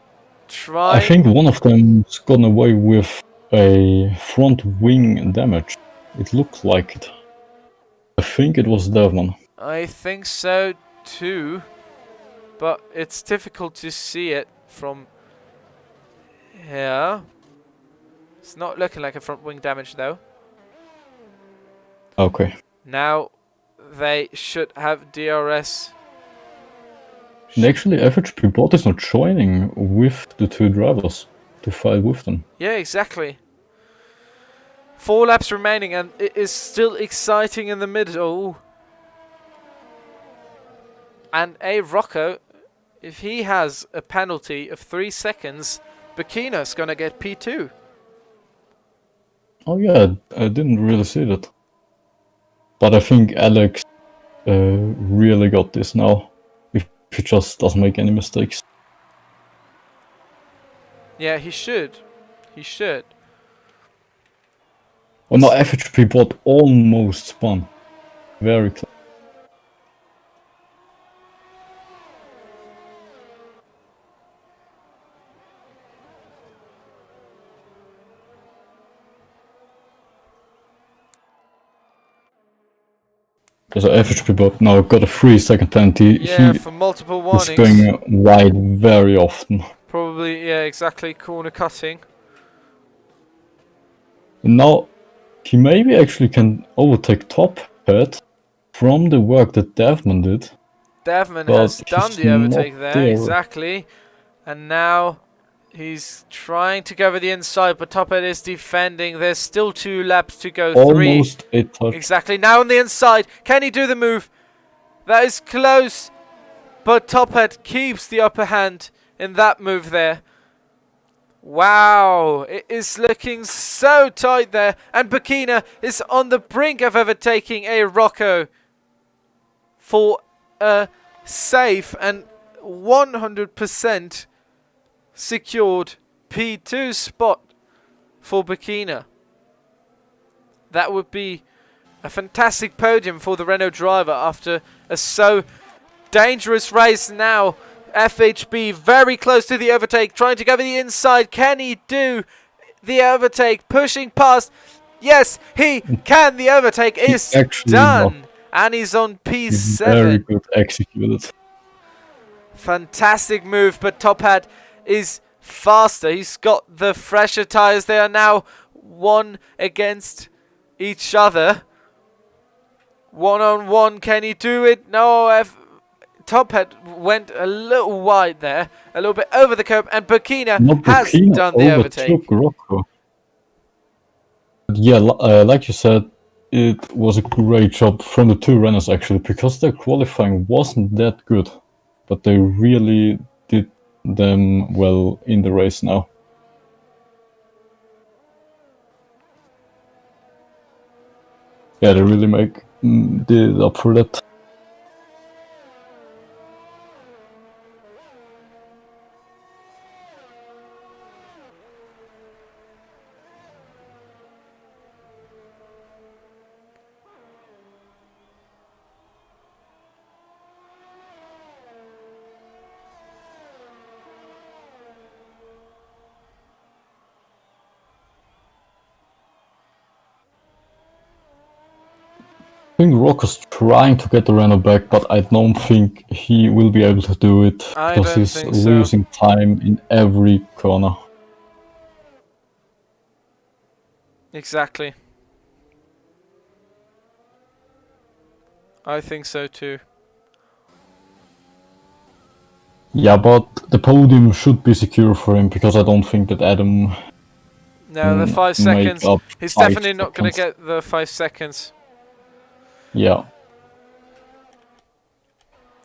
I think one of them's gotten away with a front wing damage. It looked like it. I think it was Davman. I think so too, but it's difficult to see it from here. It's not looking like a front wing damage though. Okay. Now they should have DRS. And actually, FHP bot is not joining with the 2 drivers to fight with them. Yeah, exactly. 4 laps remaining, and it is still exciting in the middle. And Rocco, if he has a penalty of 3 seconds, Bakina's gonna get P2. Oh yeah, I didn't really see that. But I think Alex really got this now. If he just doesn't make any mistakes. Yeah, he should. He should. Oh no, FHP bot almost spun. Very close. So FHP bot now got a 3-second penalty. Yeah, for multiple warnings. He's going wide very often. Probably, yeah, exactly. Corner cutting. And now he maybe actually can overtake Top Hat from the work that Davman did. Devon but has done he's the overtake not there, exactly. And now he's trying to go over the inside, but Tophead is defending. There's still 2 laps to go. Almost 3. a touch. Exactly. Now on the inside. Can he do the move? That is close. But Tophead keeps the upper hand in that move there. Wow. It is looking so tight there. And Burkina is on the brink of overtaking a Rocco for a safe and 100% secured P2 spot for Burkina. That would be a fantastic podium for the Renault driver after a so dangerous race. Now FHB very close to the overtake, trying to go over the inside. Can he do the overtake? Pushing past. Yes, he can. The overtake is done. And he's on P7. Very good executed. Fantastic move, but Tophead is faster. He's got the fresher tyres. They are now 1 against each other. 1-on-1. Can he do it? No. Tophead went a little wide there, a little bit over the curb, and Burkina has done the overtake. Rocco. Yeah, like you said, it was a great job from the 2 runners actually, because their qualifying wasn't that good, but they really did them well in the race now. Yeah, they really did up for that. I think Rocco's trying to get the Renault back, but I don't think he will be able to do it because he's losing time in every corner. Exactly. I think so too. Yeah, but the podium should be secure for him, because I don't think that Adam... No, the 5 seconds. He's definitely not going to get the 5 seconds. Yeah.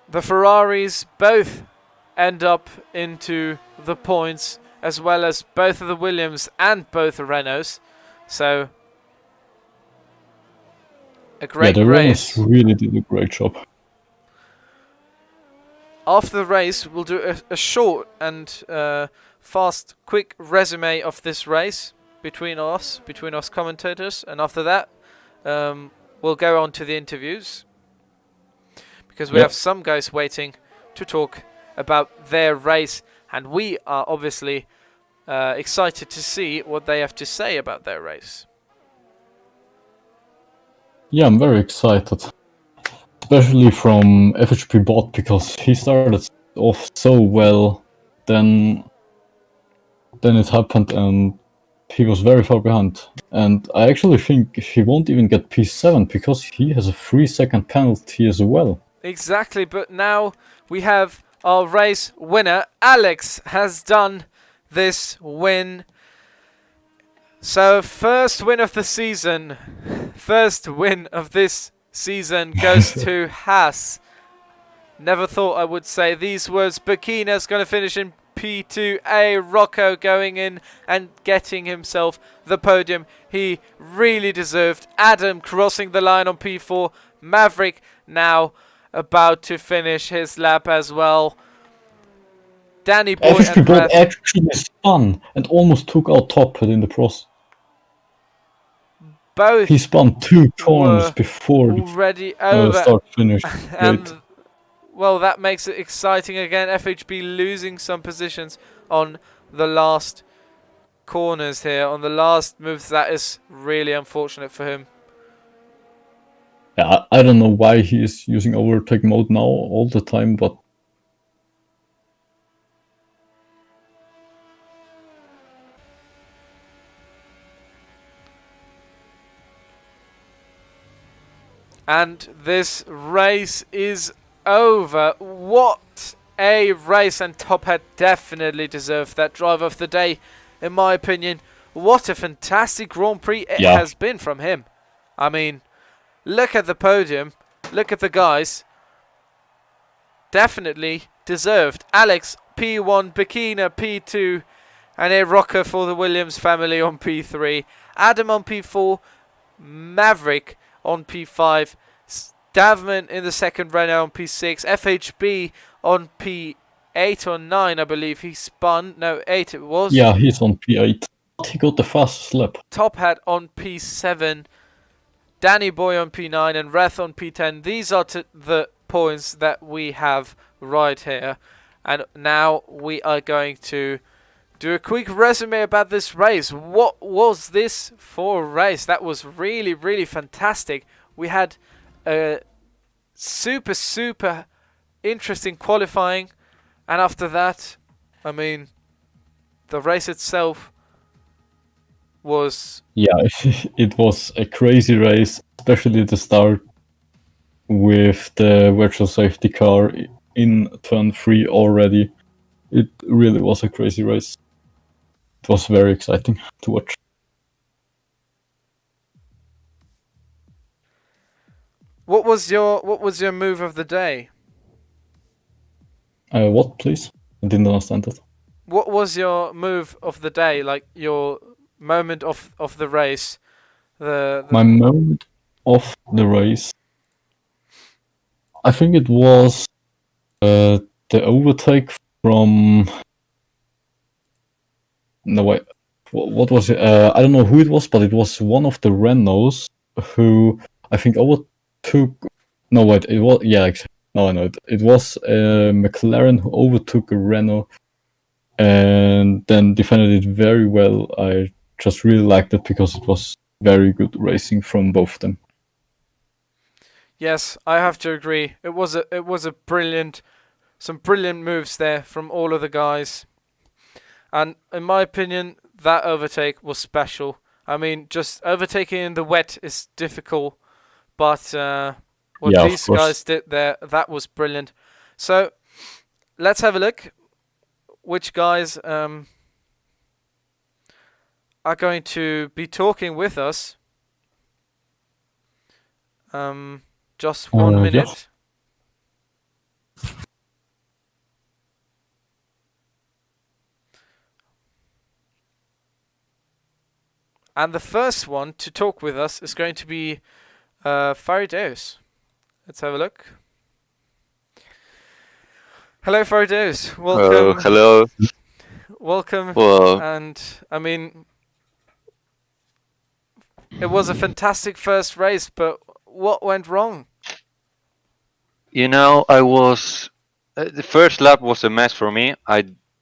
The Ferraris both end up into the points, as well as both of the Williams and both the Renaults. So, a great race. The Renaults really did a great job. After the race, we'll do a short and fast, quick resume of this race between us commentators, and after that, we'll go on to the interviews, because we have some guys waiting to talk about their race, and we are obviously excited to see what they have to say about their race. Yeah, I'm very excited. Especially from FHP Bot, because he started off so well, then it happened and he was very far behind. And I actually think he won't even get P7 because he has a 3-second penalty as well. Exactly, but now we have our race winner. Alex has done this win. So first win of the season. First win of this season goes to Haas. Never thought I would say these words. Burkina's going to finish in P2A. Rocco going in and getting himself the podium he really deserved. Adam crossing the line on P4. Maverick now about to finish his lap as well. Danny Boy FHP Bot actually spun and almost took out Tophead in the process. Both he spun 2 corners before already over. Start finish. And well, that makes it exciting again. FHB losing some positions on the last corners here, on the last moves. That is really unfortunate for him. Yeah, I don't know why he is using overtake mode now all the time, but and this race is over. What a race, and Top Hat definitely deserved that driver of the day, in my opinion. What a fantastic Grand Prix it has been from him. I mean, look at the podium, look at the guys. Definitely deserved. Alex, P1, Bikina, P2, and a rocker for the Williams family on P3. Adam on P4, Maverick on P5, Davman in the second Renault on P6, FHB on P8 or 9, I believe. He spun. No, 8 it was. Yeah, he's on P8. He got the fastest lap. Top Hat on P7, Danny Boy on P9, and Reth on P10. These are the points that we have right here. And now we are going to do a quick resume about this race. What was this for a race? That was really, really fantastic. We had a super interesting qualifying, and after that, I mean, the race itself was... Yeah, it was a crazy race, especially the start with the virtual safety car in turn 3 already. It really was a crazy race. It was very exciting to watch. What was your move of the day? What, please? I didn't understand that. What was your move of the day? Like your moment of the race? My moment of the race, I think it was the overtake from... No, wait. What was it? I don't know who it was, but it was one of the Renaults who I think overtook... No, wait. It was... Yeah, no, I know it. It was McLaren who overtook a Renault and then defended it very well. I just really liked it because it was very good racing from both of them. Yes, I have to agree. It was a brilliant, some brilliant moves there from all of the guys. And in my opinion, that overtake was special. I mean, just overtaking in the wet is difficult, but what these guys did there, that was brilliant. So let's have a look. Which guys are going to be talking with us? Just 1 minute. Yes. And the first one to talk with us is going to be Farideus. Let's have a look. Hello, Farideus. Welcome. Hello. Welcome. Well, And I mean, it was a fantastic first race, but what went wrong? I was the first lap was a mess for me.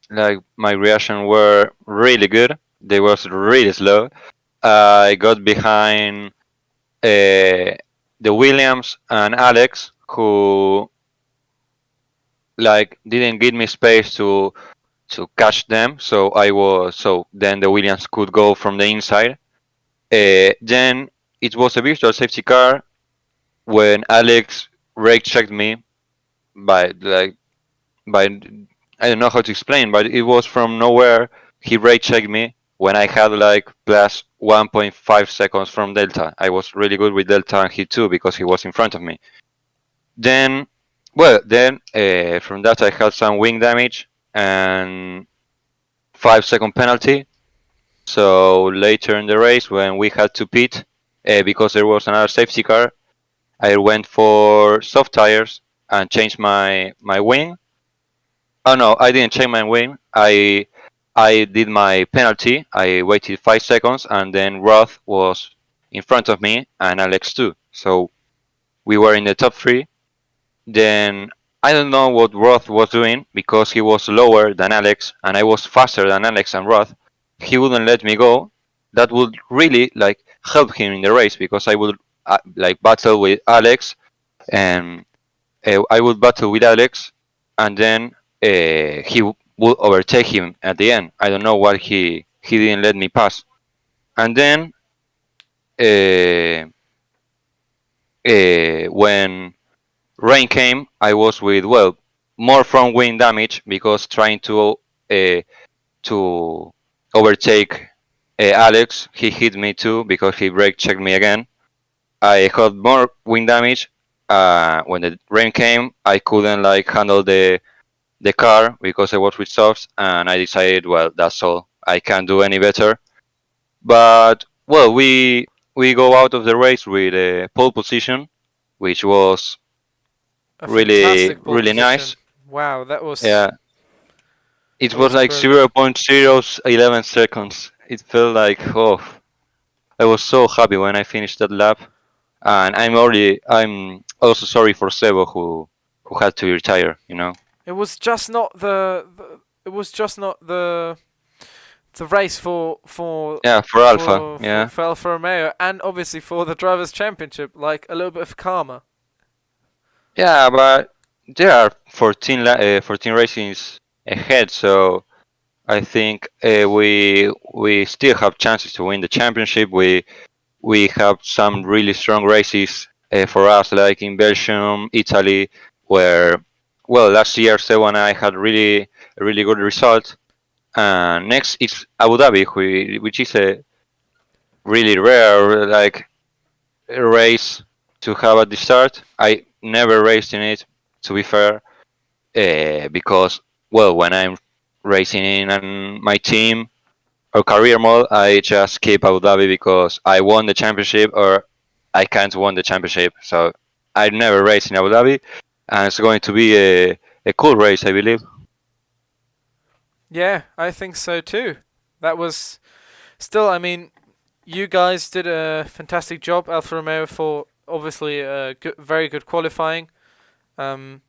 My reaction were really good. They was really slow. I got behind the Williams and Alex, who didn't give me space to catch them. So then the Williams could go from the inside. Then it was a virtual safety car when Alex rake checked me by I don't know how to explain, but it was from nowhere. He rake checked me when I had plus 1.5 seconds from Delta. I was really good with Delta and he too because he was in front of me. Then from that I had some wing damage and 5-second penalty. So later in the race when we had to pit because there was another safety car, I went for soft tires and changed my wing. Oh no, I didn't change my wing. I did my penalty. I waited 5 seconds and then Roth was in front of me and Alex too. So we were in the top 3. Then I don't know what Roth was doing because he was lower than Alex and I was faster than Alex and Roth. He wouldn't let me go. That would really help him in the race because I would battle with Alex and I would battle with Alex and then he would overtake him at the end. I don't know why he didn't let me pass. And then when rain came, I was with more from wind damage because trying uh, to overtake Alex, he hit me too because he brake checked me again. I had more wind damage. When the rain came, I couldn't like handle the car because I was with softs, and I decided, well, that's all. I can't do any better. But well, we go out of the race with a pole position, which was A really fantastic pole really position. nice. Wow, that was Yeah, it that was was like brilliant. 0.011 seconds. It felt like, oh, I was so happy when I finished that lap. And I'm also sorry for Sebo who had to retire. It was just not it was just not the race Yeah, for Alpha. Yeah, for Alfa Romeo, and obviously for the drivers' championship. Like a little bit of karma. yeah, but there are 14 races ahead, so I think we still have chances to win the championship. We have some really strong races for us, like in Belgium, Italy, where well last year Sebo and I had a really good result. Next is Abu Dhabi, which is a really rare like race to have at the start. I never raced in it, to be fair, because well, when I'm racing in my team or career mode, I just keep Abu Dhabi because I won the championship or I can't win the championship. So I never race in Abu Dhabi, and it's going to be a cool race, I believe. Yeah, I think so too. That was still. I mean, you guys did a fantastic job, Alfa Romeo, for obviously very good qualifying. Um,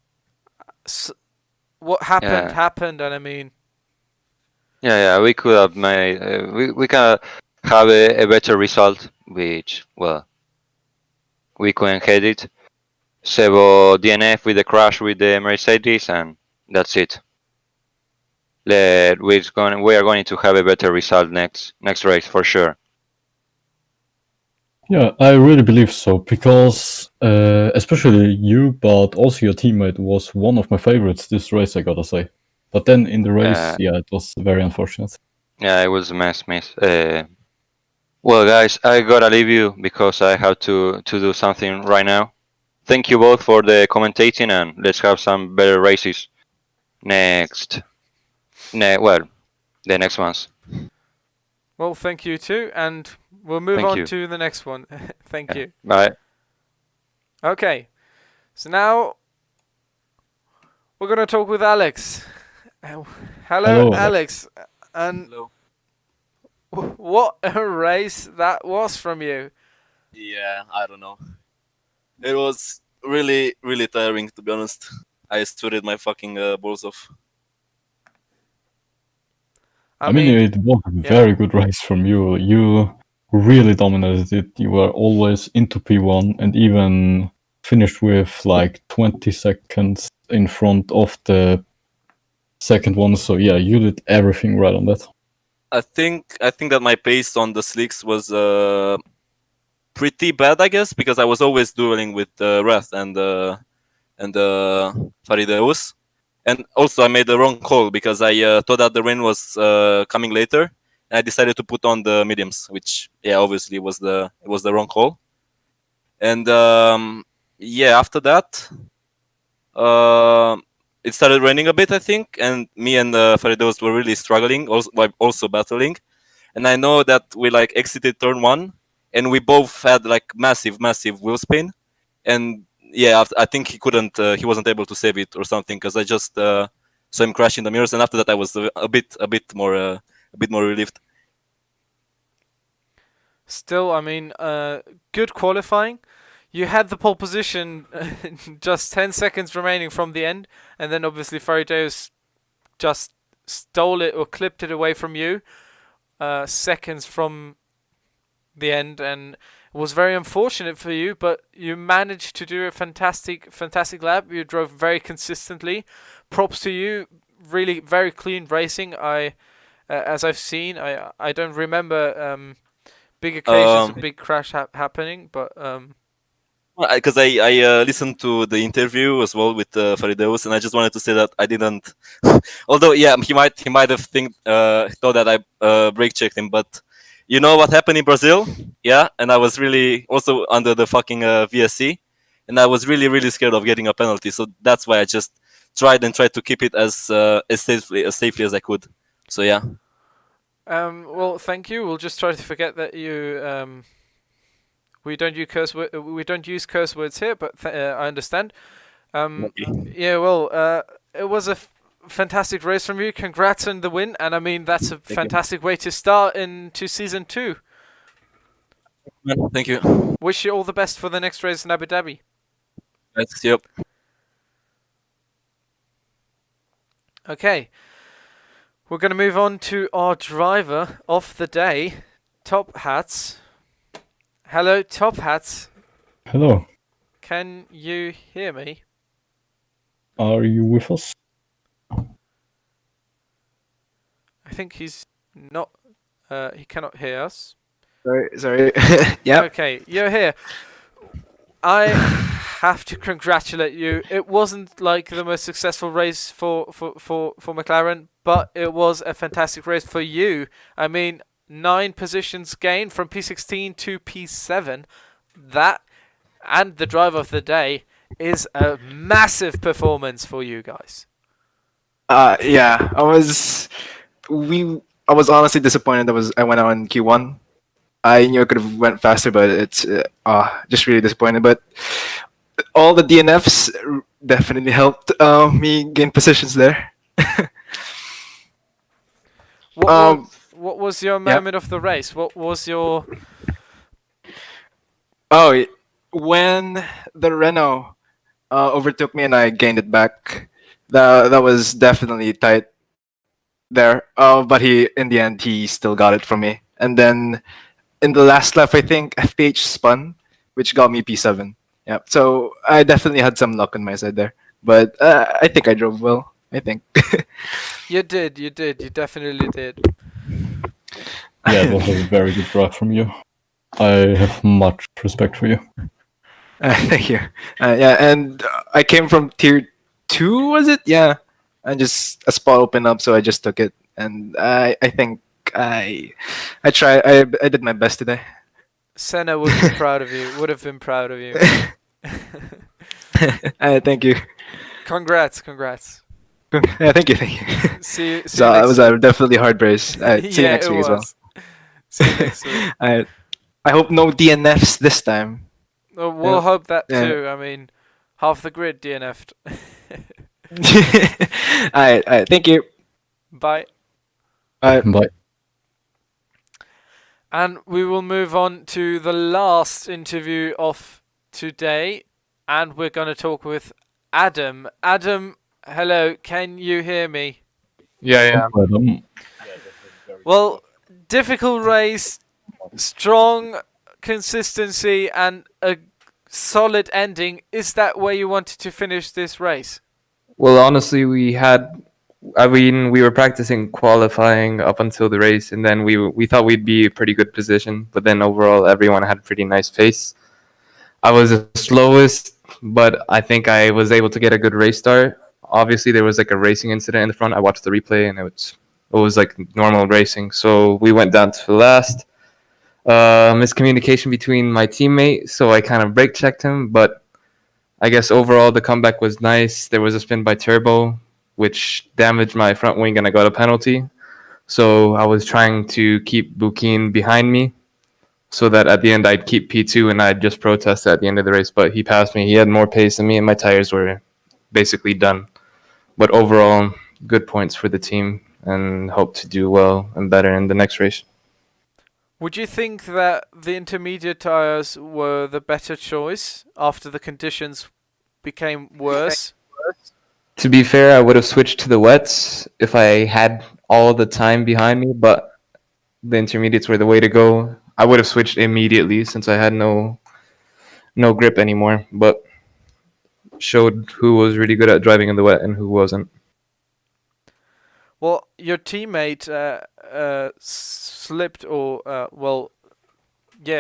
what happened Yeah, happened, and I mean, yeah. We could have made we can have a better result, which well we couldn't get it. Sebo DNF with the crash with the Mercedes, and that's it. We are going to have a better result next race for sure. Yeah, I really believe so because especially you, but also your teammate was one of my favorites this race. I gotta say, but then in the race, yeah, it was very unfortunate. Yeah, it was a miss. Well, guys, I gotta leave you because I have to do something right now. Thank you both for the commentating, and let's have some better races next. Well, the next ones. well, thank you too, and we'll move Thank on you. to the next one. Thank Yeah. you. Bye. Okay, so now we're gonna talk with Alex. Hello, Hello, Alex. Alex, and Hello. what a race that was from you. Yeah, I don't know. It was really, really tiring, to be honest. I sweated my fucking balls off. I I mean, mean, it was a yeah. very good race from you. You really dominated it. You were always into P1 and even finished with like 20 seconds in front of the second one. So yeah, you did everything right on that. I think that my pace on the slicks was pretty bad, I guess, because I was always dueling with Wrath and Farideus. And also, I made the wrong call because I thought that the rain was coming later, and I decided to put on the mediums, which yeah, obviously was the wrong call. And yeah, after that, uh, it started raining a bit, I think, and me and Farideus were really struggling, also battling. And I know that we like exited turn one, and we both had like massive wheel spin, and yeah, I think he wasn't able to save it or something because I just saw him crash in the mirrors, and after that I was a bit more relieved. Still, I mean, good qualifying. You had the pole position just 10 seconds remaining from the end, and then obviously Farideus just stole it or clipped it away from you seconds from the end, and it was very unfortunate for you, but you managed to do a fantastic lap. You drove very consistently. Props to you. Really, very clean racing. As I've seen, I don't remember big occasions of Um, big crash happening, but because I listened to the interview as well with Farideus, and I just wanted to say that I didn't. Although, yeah, he might have thought that I brake checked him, but you know what happened in Brazil? Yeah, and I was really also under the fucking VSC, and I was really scared of getting a penalty. So that's why I just tried to keep it as safely as I could. So yeah. Well, thank you. We'll just try to forget that you. We don't use curse words here, but I understand. Yeah, well, it was a fantastic race from you. Congrats on the win, and I mean that's a fantastic way to start into season 2. Thank you. Wish you all the best for the next race in Abu Dhabi. Yes, yep. Okay, we're going to move on to our driver of the day, Top Hats. Hello, Top Hats. Hello. Can you hear me? Are you with us? I think he's not. He cannot hear us. Sorry. Yeah. Okay, you're here. I have to congratulate you. It wasn't like the most successful race for McLaren, but it was a fantastic race for you. I mean, 9 positions gained from P16 to P7. That, and the driver of the day, is a massive performance for you guys. Yeah. I was honestly disappointed that I went out in Q1. I knew I could have went faster, but it's just really disappointed. But all the DNFs definitely helped me gain positions there. What was your moment of the race? What was your... Oh, when the Renault overtook me and I gained it back, that was definitely tight there. But in the end, he still got it from me. And then in the last lap, I think FPH spun, which got me P7. Yeah, so I definitely had some luck on my side there. But I think I drove well. I think. You did. You definitely did. Yeah, it was a very good drive from you. I have much respect for you. Thank you. Yeah, and I came from tier 2, was it? Yeah. And just a spot opened up, so I just took it. And I think I did my best today. Senna would be proud of you. Would have been proud of you. Thank you. Congrats. Yeah, thank you. See you So next it was a definitely hard race. See you Yeah, next it week as well. was. See you next week. I hope no DNFs this time. We'll hope that Yeah. too. I mean, half the grid DNF'd. Alright, thank you. Bye. Bye. Bye. And we will move on to the last interview of today, and we're going to talk with Adam. Adam, hello, can you hear me? Yeah. Well, difficult race, strong consistency, and a solid ending. Is that where you wanted to finish this race? Well, honestly, we were practicing qualifying up until the race, and then we thought we'd be a pretty good position. But then overall, everyone had a pretty nice pace. I was the slowest, but I think I was able to get a good race start. Obviously, there was like a racing incident in the front. I watched the replay, and it was like normal racing. So we went down to the last. Miscommunication between my teammate, so I kind of brake checked him, but I guess overall the comeback was nice. There was a spin by Turbo, which damaged my front wing, and I got a penalty. So I was trying to keep Bukin behind me so that at the end I'd keep P2 and I'd just protest at the end of the race. But he passed me. He had more pace than me, and my tires were basically done. But overall, good points for the team, and hope to do well and better in the next race. Would you think that the intermediate tires were the better choice after the conditions became worse? To be fair, I would have switched to the wets if I had all the time behind me, but the intermediates were the way to go. I would have switched immediately since I had no grip anymore, but showed who was really good at driving in the wet and who wasn't. Well, your teammate slipped or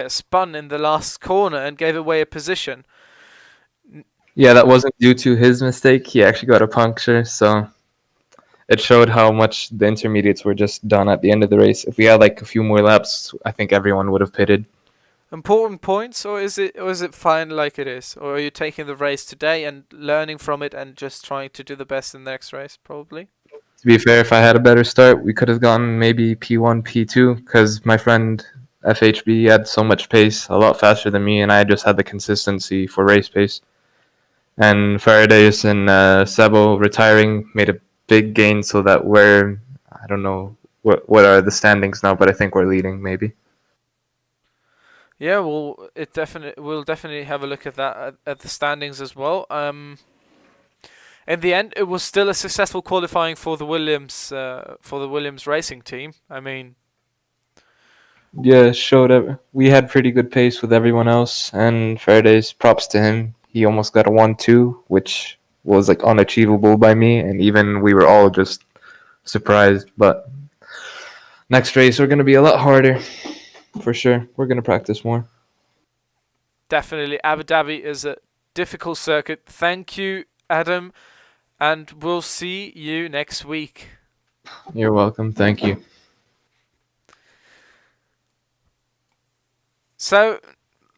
spun in the last corner and gave away a position. Yeah, that wasn't due to his mistake. He actually got a puncture, so it showed how much the intermediates were just done at the end of the race. If we had like a few more laps, I think everyone would have pitted. Important points, or is it fine like it is, or are you taking the race today and learning from it and just trying to do the best in the next race, probably? To be fair, if I had a better start, we could have gotten maybe P1, P2, because my friend FHB had so much pace, a lot faster than me, and I just had the consistency for race pace. And Faraday's and Sebo retiring made a big gain, so that I don't know what are the standings now, but I think we're leading maybe. Yeah, well, we'll definitely have a look at that at the standings as well. In the end, it was still a successful qualifying for the Williams racing team. I mean, Yeah, it showed up. We had pretty good pace with everyone else, and Faraday's props to him. He almost got a 1-2, which was like unachievable by me, and even we were all just surprised. But next race, we're going to be a lot harder, for sure. We're going to practice more. definitely Abu Dhabi is a difficult circuit. Thank you, Adam, and we'll see you next week. You're welcome. Thank you. So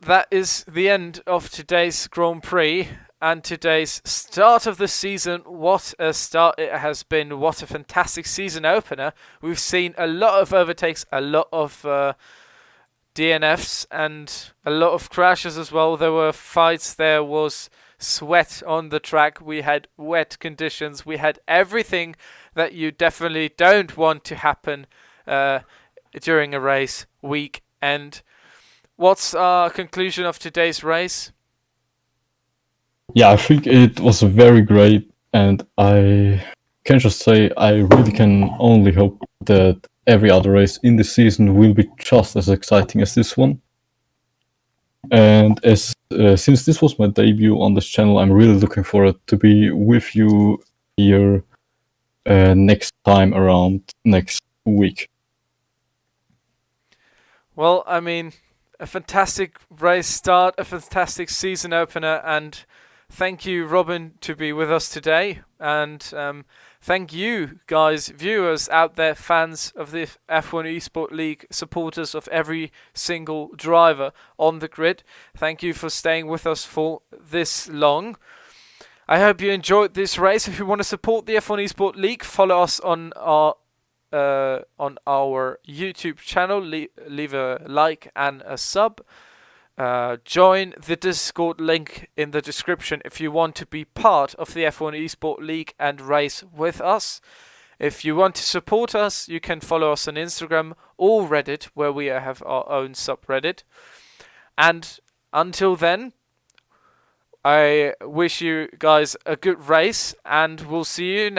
that is the end of today's Grand Prix and today's start of the season. What a start it has been. What a fantastic season opener. We've seen a lot of overtakes, a lot of DNFs, and a lot of crashes as well. There were fights, there was sweat on the track, we had wet conditions, we had everything that you definitely don't want to happen during a race week. And what's our conclusion of today's race? Yeah, I think it was very great, and I can just say I really can only hope that every other race in the season will be just as exciting as this one. And since this was my debut on this channel, I'm really looking forward to be with you here next time around next week. Well, I mean, a fantastic race start, a fantastic season opener, and thank you, Robin, to be with us today. And thank you, guys, viewers out there, fans of the F1 Esport League, supporters of every single driver on the grid. Thank you for staying with us for this long. I hope you enjoyed this race. If you want to support the F1 Esport League, follow us on our YouTube channel. Leave a like and a sub. Join the Discord link in the description if you want to be part of the F1 Esport League and race with us. If you want to support us, you can follow us on Instagram or Reddit, where we have our own subreddit. And until then, I wish you guys a good race, and we'll see you next